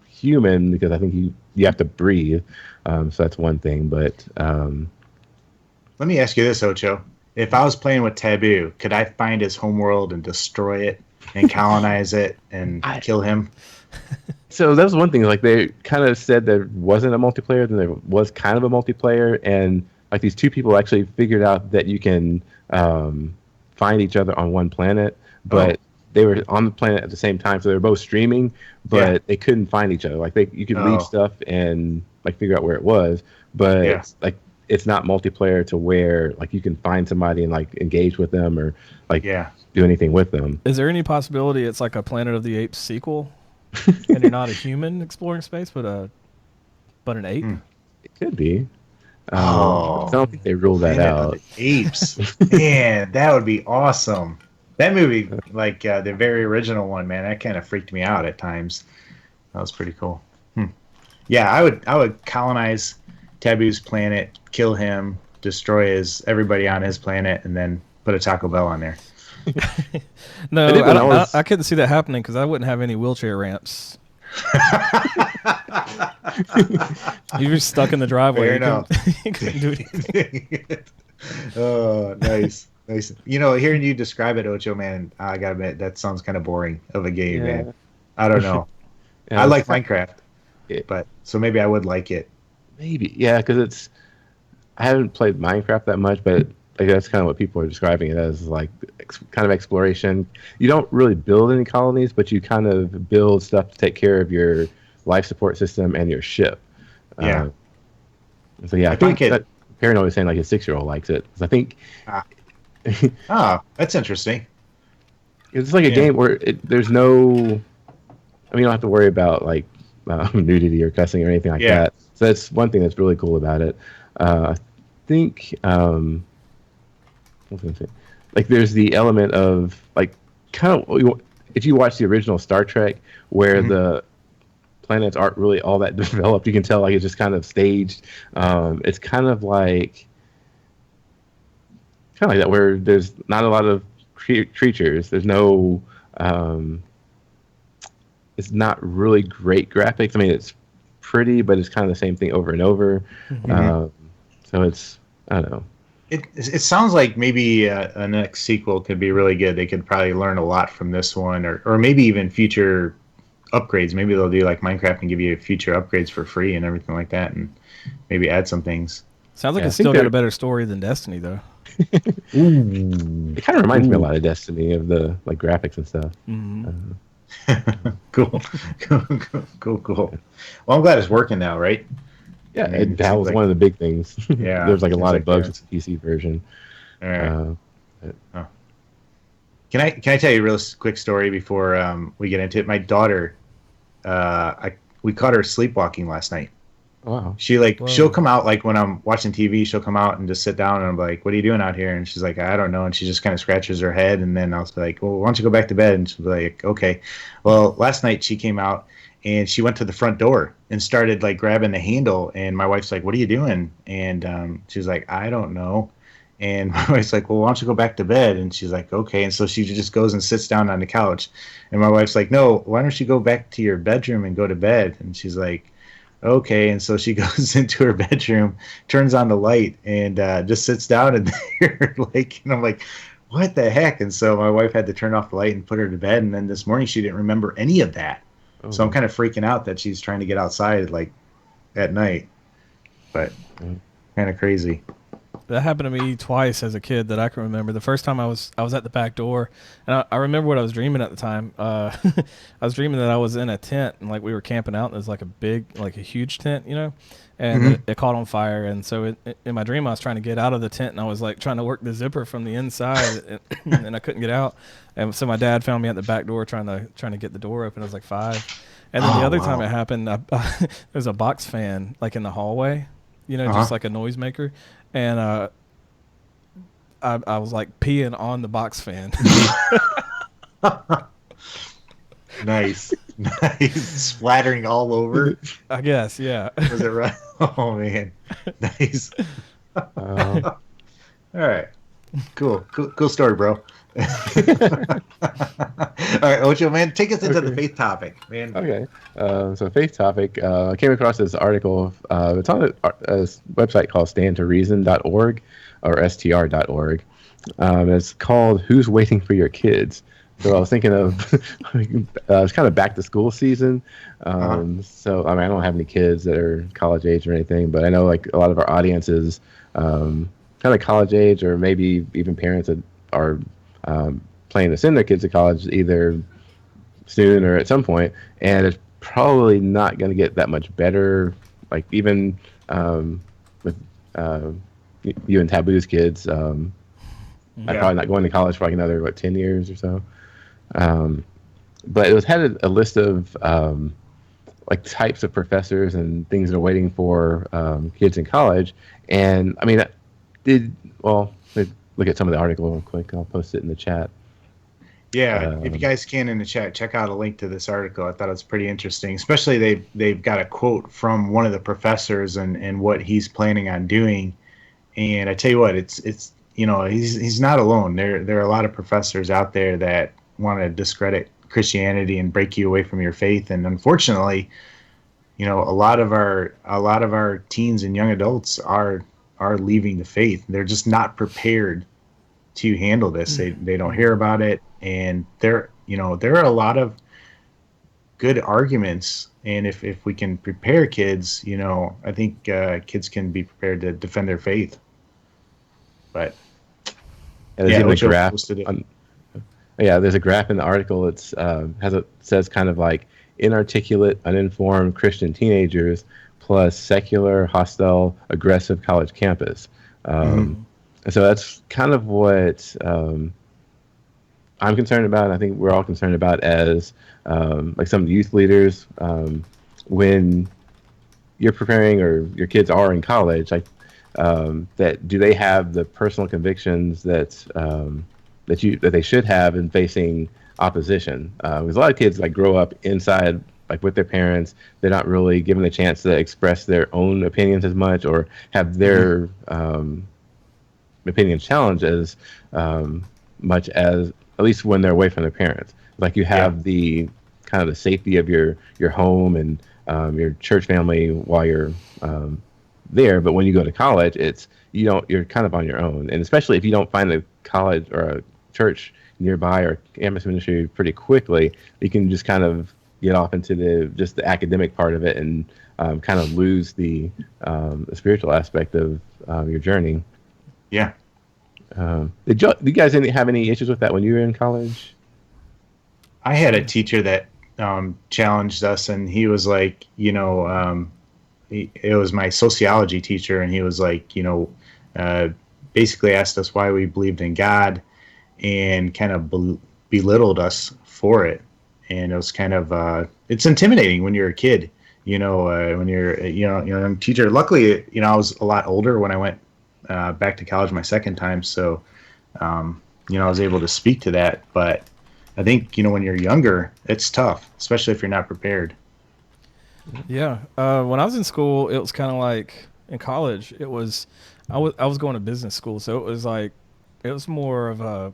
human because I think you have to breathe. So that's one thing. But let me ask you this, Ocho. If I was playing with Taboo, could I find his homeworld and destroy it and colonize it and kill him? So that was one thing. Like they kind of said there wasn't a multiplayer, then there was kind of a multiplayer, and like these two people actually figured out that you can find each other on one planet, but they were on the planet at the same time, so they were both streaming, but they couldn't find each other. Like you could leave stuff and like figure out where it was, but like it's not multiplayer to where like you can find somebody and like engage with them or like do anything with them. Is there any possibility it's like a Planet of the Apes sequel, and you're not a human exploring space, but an ape? It could be. I don't think they ruled that out. Apes, man, that would be awesome. That movie, like the very original one, man, that kind of freaked me out at times. That was pretty cool. Yeah, I would colonize Taboo's planet, kill him, destroy everybody on his planet, and then put a Taco Bell on there. No, I couldn't see that happening because I wouldn't have any wheelchair ramps. You were stuck in the driveway. You couldn't do anything. Oh, nice. You know, hearing you describe it, Ocho, man, I gotta admit that sounds kind of boring of a game, man. I don't know. I like Minecraft, but so maybe I would like it. Maybe, because I haven't played Minecraft that much, but like that's kind of what people are describing it as, like kind of exploration. You don't really build any colonies, but you kind of build stuff to take care of your life support system and your ship. So I think that Paranoid was saying like his 6-year-old likes it. I think. That's interesting. It's like a game where there's no. I mean, you don't have to worry about like nudity or cussing or anything like that. So that's one thing that's really cool about it. I think. What was I gonna say? Like there's the element of like kind of if you watch the original Star Trek where the planets aren't really all that developed, you can tell like it's just kind of staged. It's kind of like that where there's not a lot of creatures. There's no it's not really great graphics. I mean, it's pretty, but it's kind of the same thing over and over. So it's, I don't know. It sounds like maybe a next sequel could be really good. They could probably learn a lot from this one, or maybe even future upgrades. Maybe they'll do like Minecraft and give you future upgrades for free and everything like that, and maybe add some things. Sounds like it's still got a better story than Destiny, though. It kind of reminds me a lot of Destiny, of the like graphics and stuff. Cool. Well, I'm glad it's working now, right? Yeah, I mean, that was like one of the big things. Yeah, there's like a lot of bugs with the PC version. All right. Can I tell you a real quick story before we get into it? My daughter, we caught her sleepwalking last night. Wow. She'll come out like when I'm watching TV, she'll come out and just sit down and I'm like, "What are you doing out here?" And she's like, "I don't know." And she just kind of scratches her head, and then I'll be like, "Well, why don't you go back to bed?" And she'll be like, "Okay." Well, last night she came out and she went to the front door and started like grabbing the handle, and my wife's like, "What are you doing?" And she's like, "I don't know." And my wife's like, "Well, why don't you go back to bed?" And she's like, "Okay." And so she just goes and sits down on the couch, and my wife's like, "No, why don't you go back to your bedroom and go to bed?" And she's like, "Okay." And so she goes into her bedroom, turns on the light, and just sits down in there. And I'm like, "What the heck?" And so my wife had to turn off the light and put her to bed. And then this morning she didn't remember any of that. Oh. So I'm kind of freaking out that she's trying to get outside like at night. But kind of crazy. That happened to me twice as a kid that I can remember. The first time I was at the back door, and I remember what I was dreaming at the time. I was dreaming that I was in a tent and like we were camping out. And there's like a huge tent, and it caught on fire. And so in my dream, I was trying to get out of the tent, and I was like trying to work the zipper from the inside, and I couldn't get out. And so my dad found me at the back door trying to get the door open. I was like 5. And then the other time it happened, there's a box fan like in the hallway, just like a noisemaker. And I was like peeing on the box fan. Nice. Splattering all over. I guess, yeah. Was it right? Oh man, nice. All right, cool story, bro. All right, Ocho, man, take us into the faith topic, man. Okay, so faith topic. I came across this article. It's on a website called standtoreason.org or str.org. It's called "Who's Waiting for Your Kids?" So I was thinking of it's kind of back to school season. So I don't have any kids that are college age or anything, but I know like a lot of our audience is kind of college age, or maybe even parents that are planning to send their kids to college either soon or at some point, and it's probably not going to get that much better. Like even with you and Taboo's kids, I'm probably not going to college for like another 10 years or so. But it had a list of like types of professors and things that are waiting for kids in college. And I mean, look at some of the article real quick. I'll post it in the chat. Yeah, if you guys can in the chat, check out a link to this article. I thought it was pretty interesting. Especially they've got a quote from one of the professors and what he's planning on doing. And I tell you what, it's he's not alone. There are a lot of professors out there that want to discredit Christianity and break you away from your faith. And unfortunately, a lot of our teens and young adults are leaving the faith. They're just not prepared to handle this. They don't hear about it, and there are a lot of good arguments. And if we can prepare kids, I think kids can be prepared to defend their faith. But there's a graph in the article. It's says kind of like inarticulate, uninformed Christian teenagers plus secular, hostile, aggressive college campus. So that's kind of what I'm concerned about, and I think we're all concerned about as like some youth leaders. When you're preparing or your kids are in college, like that, do they have the personal convictions that they should have in facing opposition? Because a lot of kids like grow up inside, like with their parents. They're not really given the chance to express their own opinions as much, or have their opinions challenged as much as, at least when they're away from their parents. Like you have the kind of the safety of your home and your church family while you're there, but when you go to college, you're kind of on your own. And especially if you don't find a college or a church nearby or campus ministry pretty quickly, you can just kind of get off into the academic part of it and kind of lose the spiritual aspect of your journey. Yeah. Did you guys have any issues with that when you were in college? I had a teacher that challenged us, and he was like, it was my sociology teacher, and he was like, basically asked us why we believed in God, and kind of belittled us for it. And it was kind of it's intimidating when you're a kid, when you're a young teacher. Luckily, I was a lot older when I went back to college my second time, so I was able to speak to that. But I think when you're younger, it's tough, especially if you're not prepared. Yeah. When I was in school, it was kind of like in college. I was going to business school, so it was more of a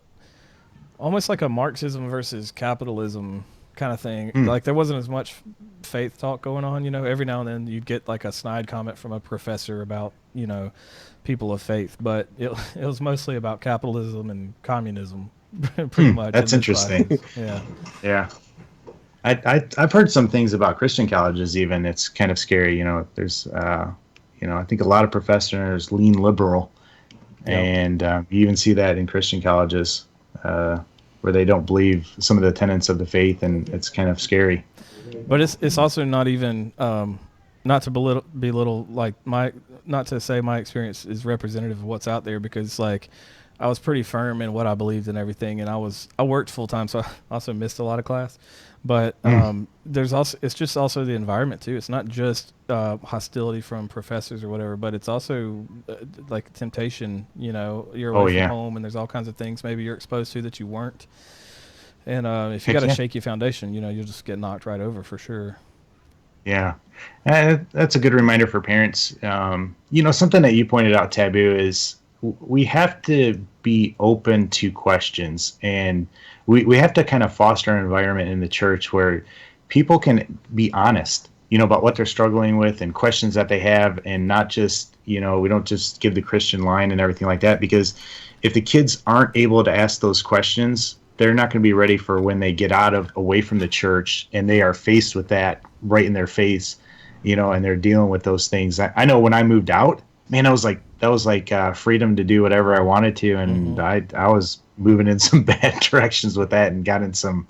almost like a Marxism versus capitalism kind of thing. Like there wasn't as much faith talk going on. Every now and then you'd get like a snide comment from a professor about people of faith, but it was mostly about capitalism and communism, pretty much. That's interesting. Yeah. I've heard some things about Christian colleges. Even it's kind of scary. There's I think a lot of professors lean liberal, and you even see that in Christian colleges where they don't believe some of the tenets of the faith, and it's kind of scary. But it's also not even not to belittle like not to say my experience is representative of what's out there, because like I was pretty firm in what I believed and everything, and I worked full time, so I also missed a lot of class. But it's just also the environment too. It's not just hostility from professors or whatever, but it's also like temptation. You're away from home, and there's all kinds of things maybe you're exposed to that you weren't. And if you got a shaky foundation, you'll just get knocked right over for sure. Yeah, that's a good reminder for parents. Something that you pointed out, Taboo, is we have to be open to questions, and we have to kind of foster an environment in the church where people can be honest, about what they're struggling with and questions that they have, and not just, we don't just give the Christian line and everything like that, because if the kids aren't able to ask those questions, they're not going to be ready for when they get away from the church and they are faced with that right in their face, and they're dealing with those things. I know when I moved out, man, that was like freedom to do whatever I wanted to, and I was moving in some bad directions with that and got in some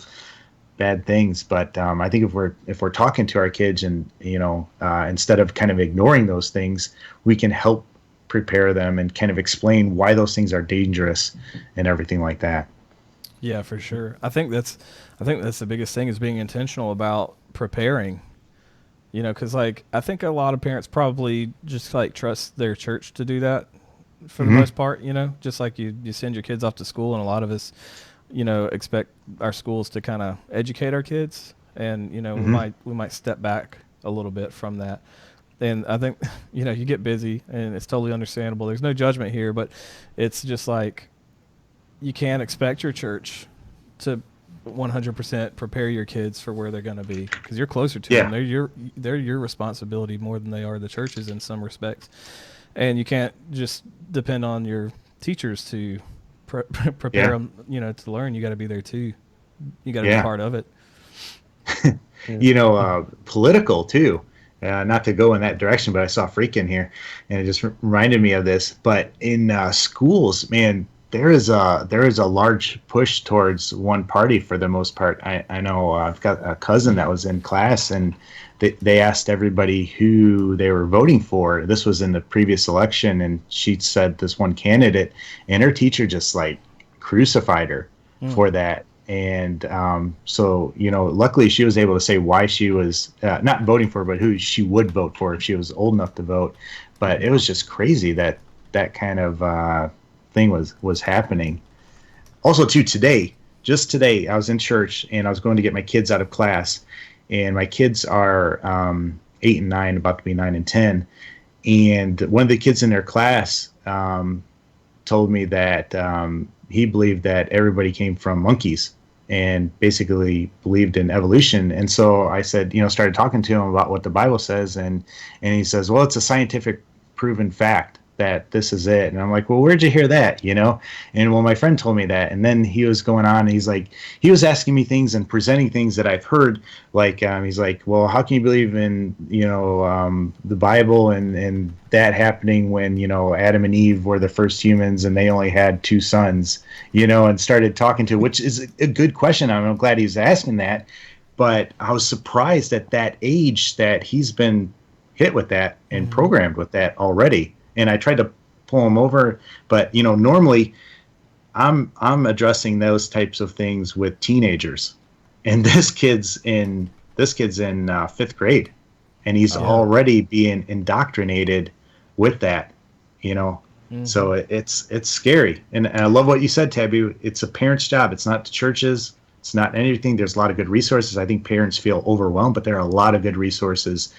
bad things. But I think if we're talking to our kids and instead of kind of ignoring those things, we can help prepare them and kind of explain why those things are dangerous and everything like that. Yeah, for sure. I think that's the biggest thing, is being intentional about preparing. Because like I think a lot of parents probably just like trust their church to do that for the most part. Just like you send your kids off to school, and a lot of us, expect our schools to kind of educate our kids, and we might step back a little bit from that. And I think you get busy, and it's totally understandable. There's no judgment here, but it's just like you can't expect your church to 100% prepare your kids for where they're going to be, because you're closer to them. They're your responsibility more than they are the church's in some respects. And you can't just depend on your teachers to prepare them, to learn. You got to be there too. You got to be part of it. Political too. Not to go in that direction, but I saw Freak in here, and it just reminded me of this. But in schools, man, there is a large push towards one party for the most part. I know I've got a cousin that was in class, and they asked everybody who they were voting for. This was in the previous election, and she said this one candidate, and her teacher just like crucified her for that. And so luckily she was able to say why she was not voting for, but who she would vote for if she was old enough to vote. But it was just crazy that kind of thing was happening. Also too, just today I was in church, and I was going to get my kids out of class, and my kids are 8 and 9, about to be 9 and 10, and one of the kids in their class told me that he believed that everybody came from monkeys and basically believed in evolution. And so I said, started talking to him about what the Bible says, and he says, well, it's a scientific proven fact that this is it. And I'm like, well, where'd you hear that? And well, my friend told me that. And then he was going on, and he's like, he was asking me things and presenting things that I've heard. Like, he's like, well, how can you believe in, the Bible and that happening when, Adam and Eve were the first humans and they only had 2 sons, and started talking to, which is a good question. I'm glad he's asking that. But I was surprised at that age that he's been hit with that and programmed with that already. And I tried to pull him over, but normally I'm addressing those types of things with teenagers, and this kid's in 5th grade, and he's already being indoctrinated with that, you know. So it's scary, and I love what you said, Tabby. It's a parent's job. It's not the churches. It's not anything. There's a lot of good resources. I think parents feel overwhelmed, but there are a lot of good resources.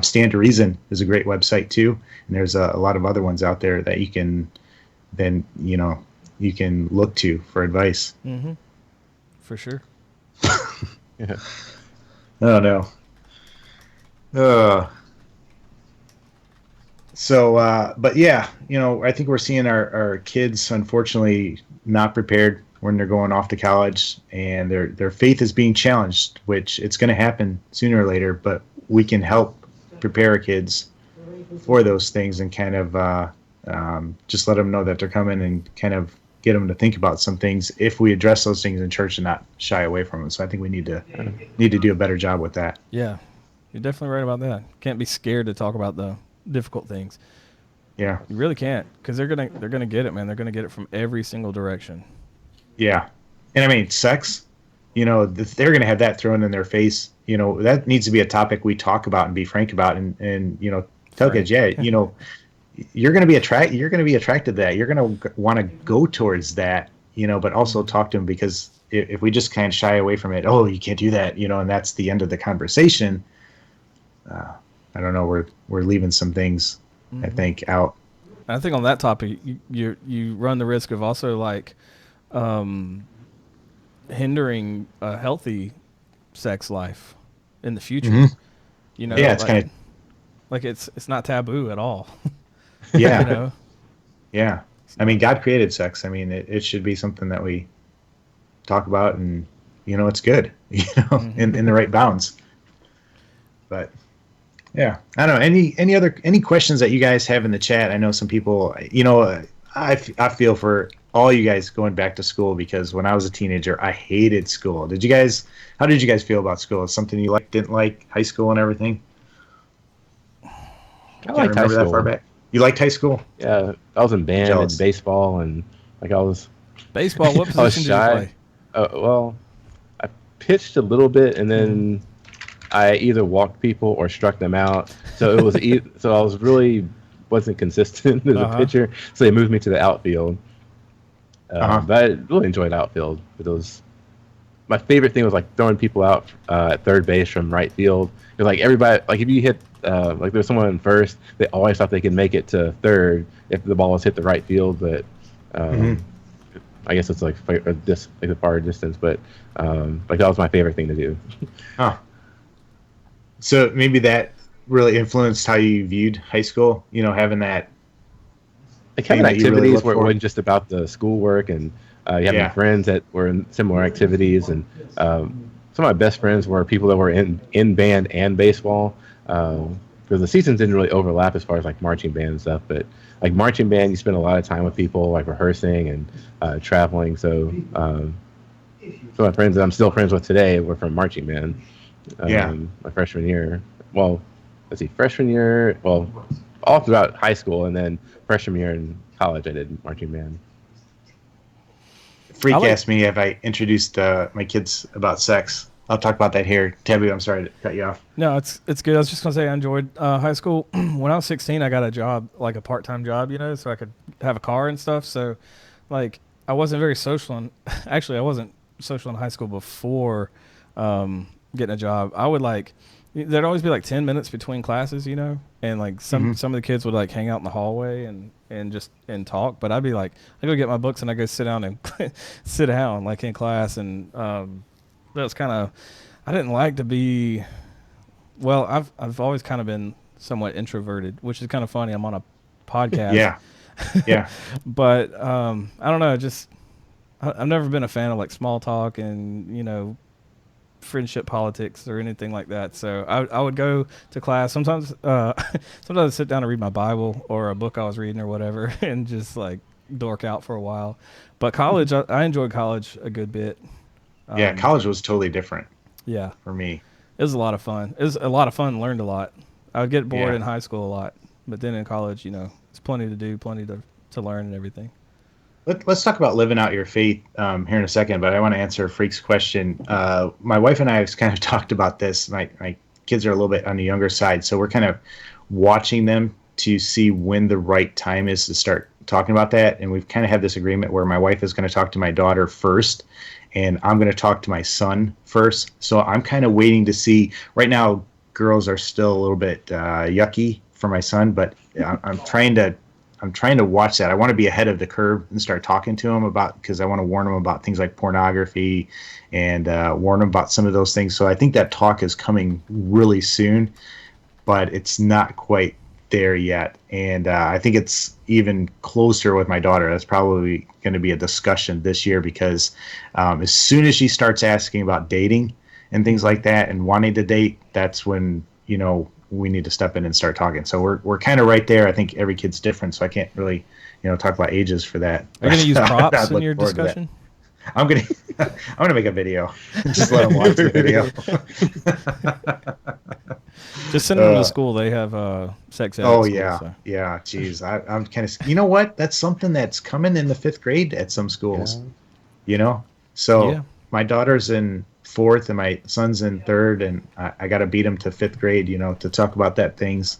Stand to Reason is a great website too, and there's a lot of other ones out there that you can then you can look to for advice. For sure. Yeah. Oh no. So, but yeah, I think we're seeing our kids, unfortunately, not prepared when they're going off to college, and their faith is being challenged, which it's going to happen sooner or later, but we can help prepare our kids for those things and kind of just let them know that they're coming and kind of get them to think about some things if we address those things in church and not shy away from them. So I think we need to do a better job with that. Yeah, you're definitely right about that. Can't be scared to talk about the difficult things. Yeah, you really can't, because they're gonna get it, man. They're gonna get it from every single direction. Yeah, and I mean, sex, they're gonna have that thrown in their face. That needs to be a topic we talk about and be frank about, and tell kids, you're gonna be attracted to that. You're gonna want to go towards that, but also talk to them, because if we just kind of shy away from it, you can't do that, and that's the end of the conversation. I don't know. We're leaving some things, I think, out. I think on that topic, you run the risk of also like hindering a healthy sex life in the future. Yeah, it's kind of like it's not taboo at all. Yeah. Yeah. I mean, God created sex. I mean, it should be something that we talk about, and it's good, in the right bounds. But yeah, I don't know. Any questions that you guys have in the chat? I know some people, I feel for all you guys going back to school, because when I was a teenager, I hated school. How did you guys feel about school? Is something you didn't like, high school and everything? I liked high school. That far back. You liked high school? Yeah, I was in band and baseball, and I was baseball. What position did you play? Well, I pitched a little bit, and then I either walked people or struck them out. So it was so I was wasn't consistent as a pitcher. So they moved me to the outfield. But I really enjoyed outfield. My favorite thing was throwing people out at third base from right field. It was everybody, if you hit there's someone in first, they always thought they could make it to third if the ball was hit the right field. But I guess it's a far distance. But that was my favorite thing to do. So maybe that really influenced how you viewed high school, having that. Having activities where it wasn't just about the schoolwork, and having friends that were in similar activities. And some of my best friends were people that were in band and baseball, because the seasons didn't really overlap as far as marching band and stuff. But marching band, you spend a lot of time with people, rehearsing and traveling. So some of my friends that I'm still friends with today were from marching band. My freshman year. Well, freshman year. Well, all throughout high school, and then freshman year in college, I did marching band. Freak asked me if I introduced my kids about sex. I'll talk about that here. Tabby, I'm sorry to cut you off. No, it's good. I was just gonna say I enjoyed high school. When I was 16, I got a job, a part-time job, so I could have a car and stuff. So, I wasn't very social, and actually, I wasn't social in high school before getting a job. I would there'd always be 10 minutes between classes, and some of the kids would hang out in the hallway and just talk. But I'd be I go get my books and I go sit down and sit down in class. And that was kind of, I didn't like to be, well, I've always kind of been somewhat introverted, which is kind of funny. I'm on a podcast. Yeah. But I don't know, I've never been a fan of small talk and, friendship politics or anything like that. So I would go to class. Sometimes I'd sit down and read my Bible or a book I was reading or whatever, and just dork out for a while. But college, I enjoyed college a good bit. College was totally different. Yeah, for me, it was a lot of fun. It was a lot of fun. Learned a lot. I would get bored in high school a lot, but then in college, it's plenty to do, plenty to learn and everything. Let's talk about living out your faith here in a second, but I want to answer Freak's question. My wife and I have kind of talked about this. My kids are a little bit on the younger side, so we're kind of watching them to see when the right time is to start talking about that. And we've kind of had this agreement where my wife is going to talk to my daughter first, and I'm going to talk to my son first. So I'm kind of waiting to see. Right now, girls are still a little bit yucky for my son, but I'm trying to watch that. I want to be ahead of the curve and start talking to him about, because I want to warn him about things like pornography and warn him about some of those things. So I think that talk is coming really soon, but it's not quite there yet. And I think it's even closer with my daughter. That's probably going to be a discussion this year, because as soon as she starts asking about dating and things like that and wanting to date, that's when, we need to step in and start talking. So we're kind of right there. I think every kid's different, so I can't really, talk about ages for that. Are you going to use props in your discussion? I'm gonna make a video. Just let them watch the video. Just send them to school. They have sex ed. Oh school, yeah, so. yeah. Geez, I'm kind of. You know what? That's something that's coming in the 5th grade at some schools. Yeah. So my daughter's in 4th and my son's in 3rd, and I got to beat him to 5th grade. To talk about that things,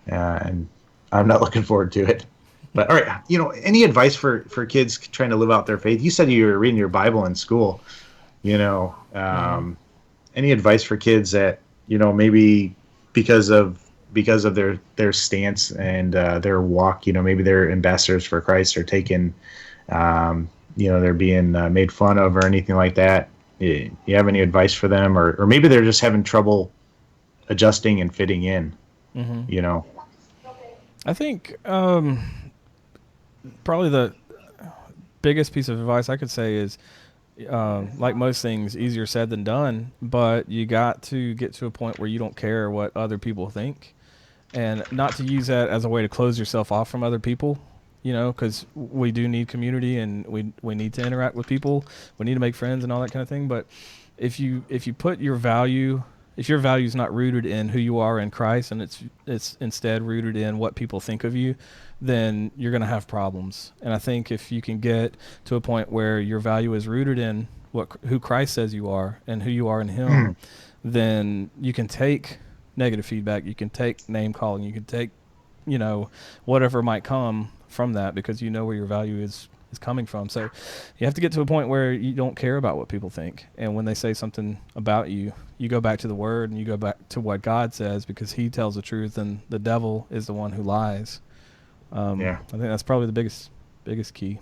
and I'm not looking forward to it. But all right, any advice for kids trying to live out their faith? You said you were reading your Bible in school. Any advice for kids that maybe because of their stance and their walk, maybe they're ambassadors for Christ or taken, they're being made fun of or anything like that. You have any advice for them, or maybe they're just having trouble adjusting and fitting in? Mm-hmm. I think probably the biggest piece of advice I could say is, like most things, easier said than done, but you got to get to a point where you don't care what other people think, and not to use that as a way to close yourself off from other people, because we do need community and we need to interact with people. We need to make friends and all that kind of thing. But if you put your value, if your value is not rooted in who you are in Christ, and it's instead rooted in what people think of you, then you're going to have problems. And I think if you can get to a point where your value is rooted in who Christ says you are and who you are in Him, then you can take negative feedback, you can take name calling, you can take, whatever might come from that, because you know where your value is coming from. So you have to get to a point where you don't care about what people think, and when they say something about you, you go back to the Word and you go back to what God says, because He tells the truth and the devil is the one who lies. I think that's probably the biggest key.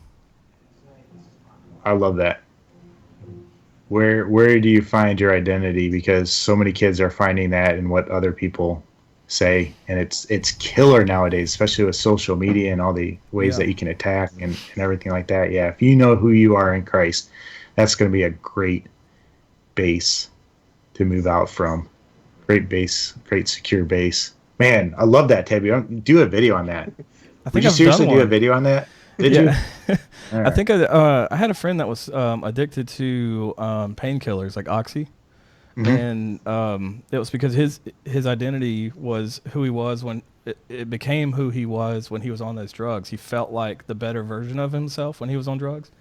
I love that. Where do you find your identity? Because so many kids are finding that in what other people say, and it's killer nowadays, especially with social media and all the ways that you can attack and everything like that. Yeah, if you know who you are in Christ, that's going to be a great base to move out from. Great base, great secure base. Man, I love that, Tabby. Do a video on that. Would you seriously do a video on that? Did you? Right. I think I had a friend that was addicted to painkillers like Oxy. Mm-hmm. And it was because his identity was who he was when it became who he was when he was on those drugs. He felt like the better version of himself when he was on drugs.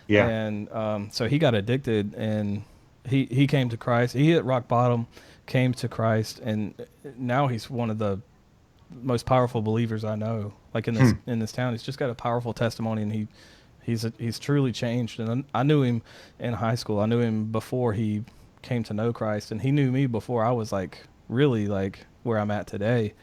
Yeah. And so he got addicted, and he came to Christ. He hit rock bottom, came to Christ, and now he's one of the most powerful believers I know. Like in this town, he's just got a powerful testimony, and he's truly changed. And I knew him in high school. I knew him before he came to know Christ, and he knew me before I was really where I'm at today.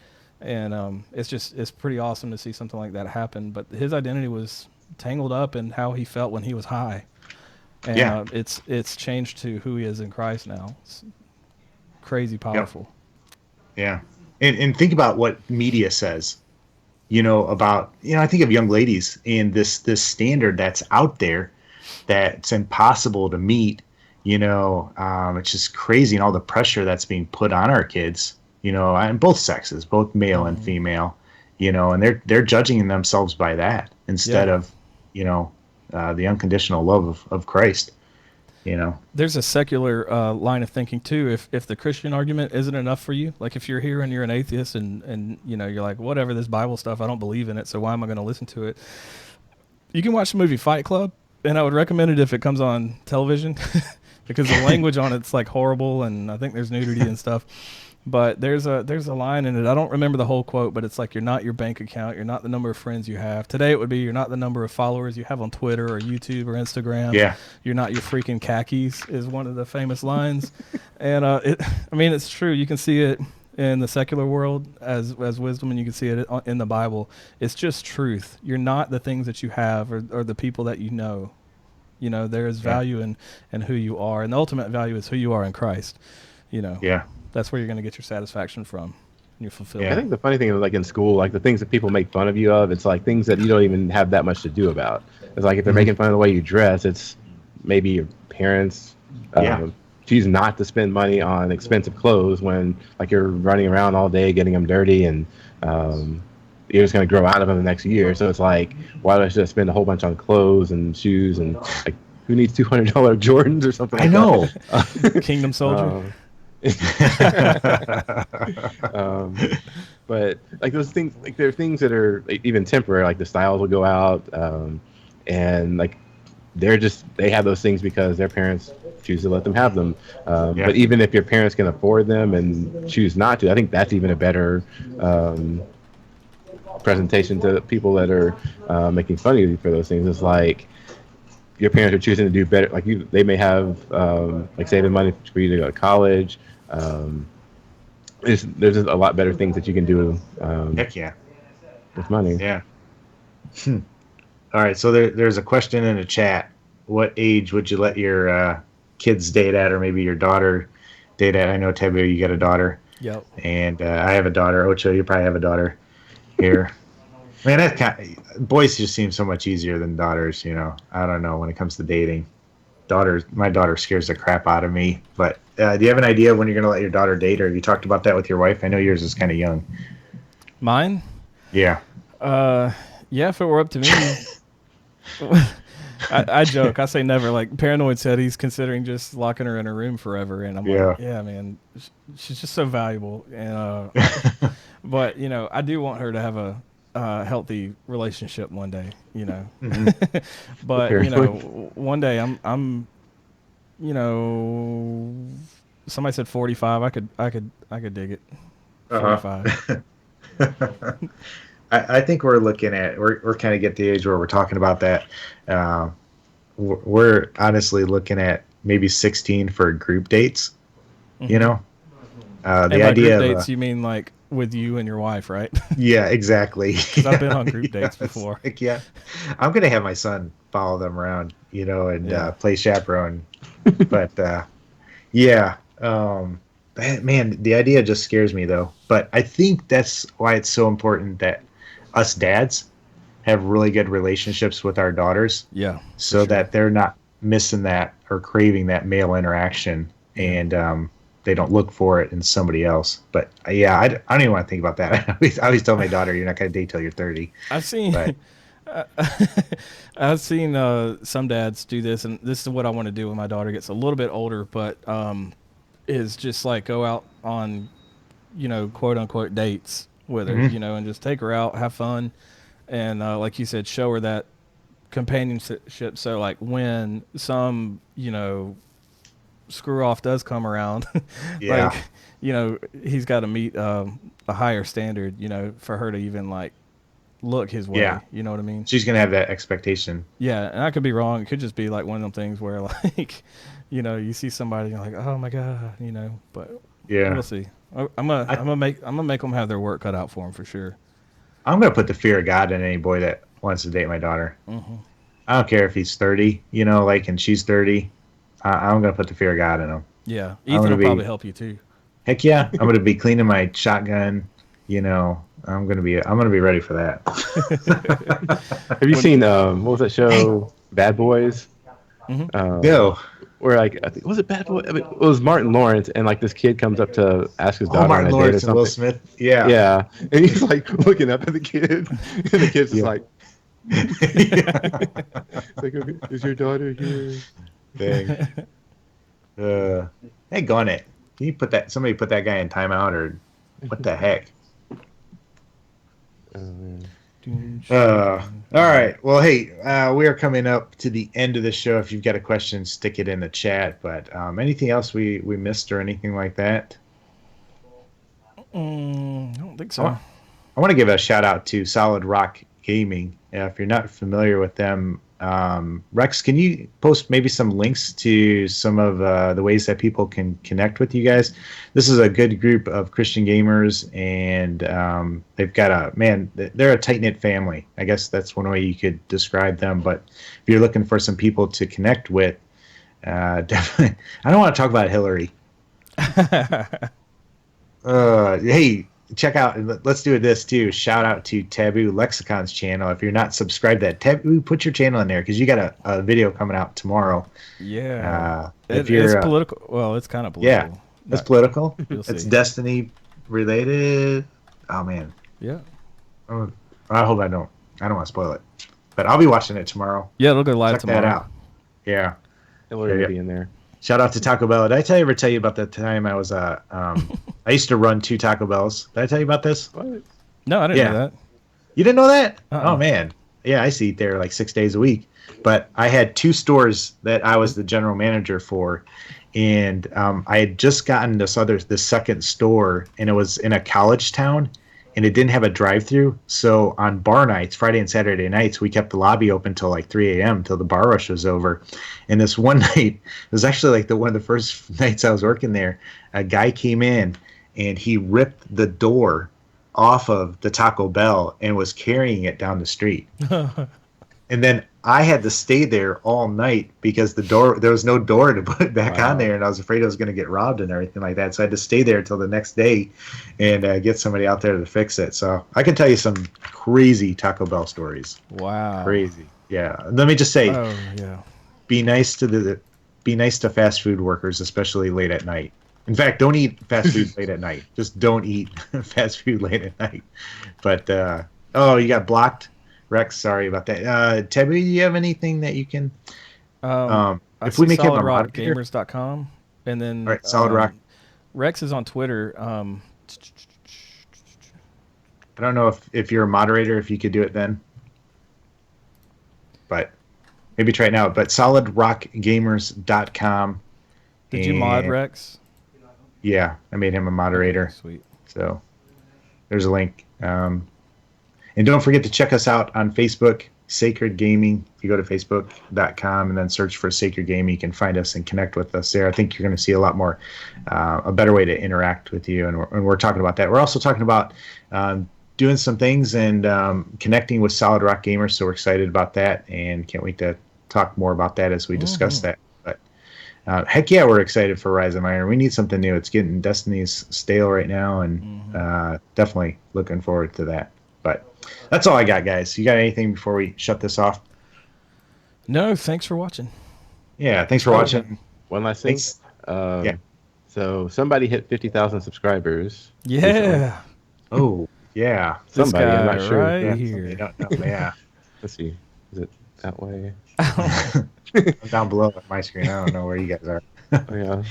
And it's pretty awesome to see something like that happen. But his identity was tangled up in how he felt when he was high, and it's changed to who he is in Christ now. It's crazy powerful. Yeah. And think about what media says, about, I think of young ladies and this standard that's out there that's impossible to meet. It's just crazy, and all the pressure that's being put on our kids, and both sexes, both male and female, and they're judging themselves by that instead of, the unconditional love of Christ. There's a secular line of thinking too. If the Christian argument isn't enough for you, like if you're here and you're an atheist and you're like, whatever, this Bible stuff, I don't believe in it, so why am I going to listen to it? You can watch the movie Fight Club, and I would recommend it if it comes on television because the language on it's horrible, and I think there's nudity and stuff. But there's a line in it. I don't remember the whole quote, but it's like, you're not your bank account. You're not the number of friends you have. Today it would be, you're not the number of followers you have on Twitter or YouTube or Instagram. Yeah. You're not your freaking khakis is one of the famous lines. And it's true. You can see it in the secular world as wisdom, and you can see it in the Bible. It's just truth. You're not the things that you have or the people that you know. You know, there is value in who you are, and the ultimate value is who you are in Christ. You know. Yeah. That's where you're going to get your satisfaction from. And you're fulfilled. I think the funny thing is, like in school, like the things that people make fun of you of, it's like things that you don't even have that much to do about. It's like if they're making fun of the way you dress, it's maybe your parents choose not to spend money on expensive clothes when like you're running around all day getting them dirty, and you're just going to grow out of them the next year. So it's like, why do I just spend a whole bunch on clothes and shoes, and like who needs $200 Jordans or something? I know. Kingdom soldier. But like those things, like there are things that are like, even temporary, like the styles will go out, and like they have those things because their parents choose to let them have them. But even if your parents can afford them and choose not to, I think that's even a better presentation to people that are making fun of you for those things. It's like your parents are choosing to do better. Like they may have like saving money for you to go to college. There's just a lot better things that you can do. Heck yeah. With money. Yeah. All right. So there's a question in the chat. What age would you let your kids date at, or maybe your daughter date at? I know, Tebu, you got a daughter. Yep. And I have a daughter. Ocho, you probably have a daughter here. Man, boys just seem so much easier than daughters, you know. I don't know when it comes to dating. My daughter scares the crap out of me. But do you have an idea when you're going to let your daughter date, or have you talked about that with your wife? I know yours is kind of young. Mine? Yeah. Yeah, if it were up to me. I joke. I say never. Like, Paranoid said he's considering just locking her in her room forever. And I'm like, yeah, man, she's just so valuable. And but, you know, I do want her to have a healthy relationship one day, you know. Mm-hmm. But you know, one day I'm you know, somebody said 45. I could dig it. 45. I think we're looking at we're kind of get the age where we're talking about that. We're honestly looking at maybe 16 for group dates. Mm-hmm. You know, the idea group of dates, you mean like with you and your wife, right? Yeah, exactly. Because I've been on group dates before. Like, yeah, I'm gonna have my son follow them around, you know, and play chaperone. But man, the idea just scares me though. But I think that's why it's so important that us dads have really good relationships with our daughters. Yeah. So that they're not missing that or craving that male interaction, and they don't look for it in somebody else. But I don't even want to think about that. I always tell my daughter, you're not going to date till you're 30. I've seen some dads do this, and this is what I want to do when my daughter gets a little bit older, but is just like go out on, you know, quote unquote dates with her, you know, and just take her out, have fun, and like you said, show her that companionship. So like when some, you know, screw off does come around, like, you know, he's got to meet a higher standard, you know, for her to even like look his way. Yeah. You know what I mean? She's gonna have that expectation. Yeah, and I could be wrong. It could just be like one of them things where like, you know, you see somebody and you're like, oh my god, you know. But we'll see. I'm gonna make them have their work cut out for them for sure. I'm gonna put the fear of God in any boy that wants to date my daughter. Mm-hmm. I don't care if he's 30, you know, like, and she's 30. I'm gonna put the fear of God in him. Yeah, Ethan will probably help you too. Heck yeah, I'm gonna be cleaning my shotgun. You know, I'm gonna be ready for that. Have you seen what was that show, Bad Boys? Mm-hmm. No. Where like I think was it Bad Boy? I mean, it was Martin Lawrence, and like this kid comes up to ask his daughter Martin on a Lawrence date or and Will something. Smith. Yeah. Yeah, and he's like looking up at the kid, and the kid's just like, it's like, is your daughter here? Dang. Hey, gone it. Can you somebody put that guy in timeout, or what the heck? All right. Well, hey, we are coming up to the end of the show. If you've got a question, stick it in the chat. But anything else we missed or anything like that? I don't think so. I want to give a shout out to Solid Rock Gaming. If you're not familiar with them, Rex, can you post maybe some links to some of the ways that people can connect with you guys? This is a good group of Christian gamers, and they've got they're a tight-knit family. I guess that's one way you could describe them. But if you're looking for some people to connect with, definitely. I don't want to talk about Hillary. Hey, check out, let's do this too. Shout out to Taboo Lexicon's channel. If you're not subscribed to that, Taboo, put your channel in there because you got a video coming out tomorrow. Yeah. If you're it's political. Well, it's kind of political. Yeah, it's political. It's Destiny related. Oh, man. Yeah. Oh, I hope I don't want to spoil it. But I'll be watching it tomorrow. Yeah, it'll go live tomorrow. Check that out. Yeah. It'll already be in there. Shout out to Taco Bell. Did I ever tell you about the time I was I used to run 2 Taco Bells. Did I tell you about this? What? No, I didn't know that. You didn't know that? Uh-uh. Oh, man. Yeah, I used to eat there like 6 days a week. But I had 2 stores that I was the general manager for. And I had just gotten this second store, and it was in a college town, and it didn't have a drive-through. So on bar nights, Friday and Saturday nights, we kept the lobby open till like 3 a.m. till the bar rush was over. And this one night, it was actually like one of the first nights I was working there, a guy came in, and he ripped the door off of the Taco Bell and was carrying it down the street. And then I had to stay there all night because there was no door to put it back on there, and I was afraid I was going to get robbed and everything like that. So I had to stay there until the next day and get somebody out there to fix it. So I can tell you some crazy Taco Bell stories. Wow. Crazy. Yeah. Let me just say, yeah. Be nice to fast food workers, especially late at night. In fact, don't eat fast food late at night. Just don't eat fast food late at night. But you got blocked. Rex, sorry about that. Tabby, do you have anything that you can? If we make him a moderator, solidrockgamers.com, and then all right, Solid Rock. Rex is on Twitter. I don't know if you're a moderator, if you could do it then, but maybe try it now. But solidrockgamers.com. Did you mod Rex? Yeah, I made him a moderator. Sweet. So there's a link. And don't forget to check us out on Facebook, Sakred Gaming. If you go to facebook.com and then search for Sakred Gaming, you can find us and connect with us there. I think you're going to see a lot more, a better way to interact with you. And we're talking about that. We're also talking about doing some things and connecting with Solid Rock Gamers. So we're excited about that and can't wait to talk more about that as we discuss that. But heck yeah, we're excited for Rise of Iron. We need something new. It's getting Destiny's stale right now, and definitely looking forward to that. But that's all I got, guys. You got anything before we shut this off? No, thanks for watching. Yeah, thanks for watching. One last thing. Yeah. So somebody hit 50,000 subscribers. Yeah. Recently. Oh, yeah. Somebody, this guy I'm not sure. right Yeah, here. yeah. Let's see. Is it that way? I'm down below on my screen. I don't know where you guys are. Oh, yeah.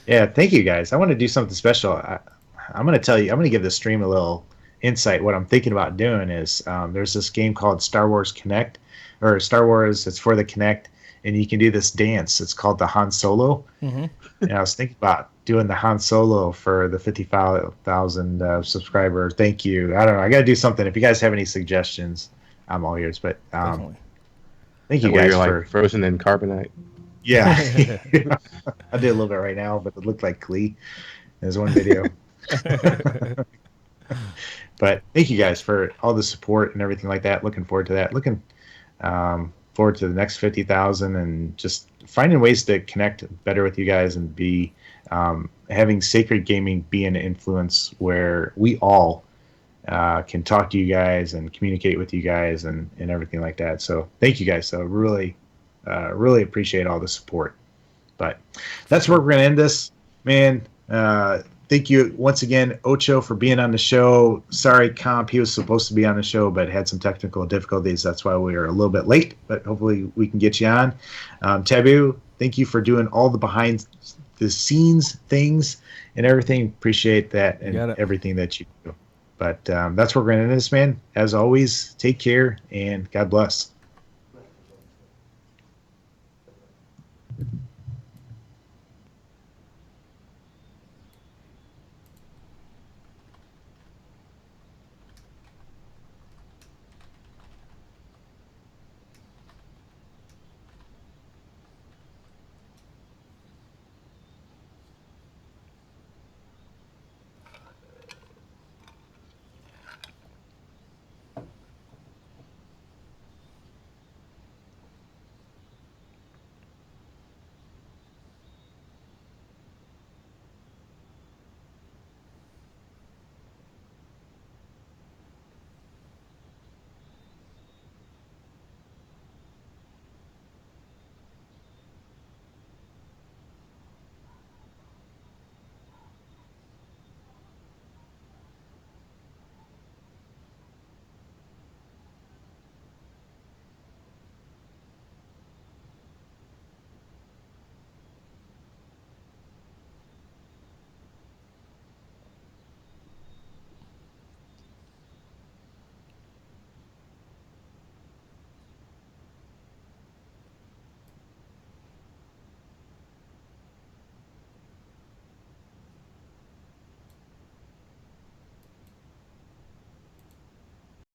Yeah, thank you, guys. I want to do something special. I'm going to give the stream a little insight. What I'm thinking about doing is there's this game called Star Wars Connect, or Star Wars, it's for the Kinect, and you can do this dance. It's called the Han Solo. And I was thinking about doing the Han Solo for the 55,000 subscriber. Thank you. I don't know. I got to do something. If you guys have any suggestions, I'm all ears. But thank you guys for like frozen in carbonite. Yeah. I did a little bit right now, but it looked like Glee. There's one video. But thank you guys for all the support and everything like that. Looking forward to that. Looking forward to the next 50,000 and just finding ways to connect better with you guys and be having Sakred Gaming be an influence where we all can talk to you guys and communicate with you guys and everything like that. So thank you guys. So really appreciate all the support. But that's where we're going to end this, man. Thank you once again, Ocho, for being on the show. Sorry, Comp, he was supposed to be on the show, but had some technical difficulties. That's why we are a little bit late, but hopefully we can get you on. Taboo, thank you for doing all the behind-the-scenes things and everything. Appreciate that and everything that you do. But that's where we're going to end this, man. As always, take care, and God bless.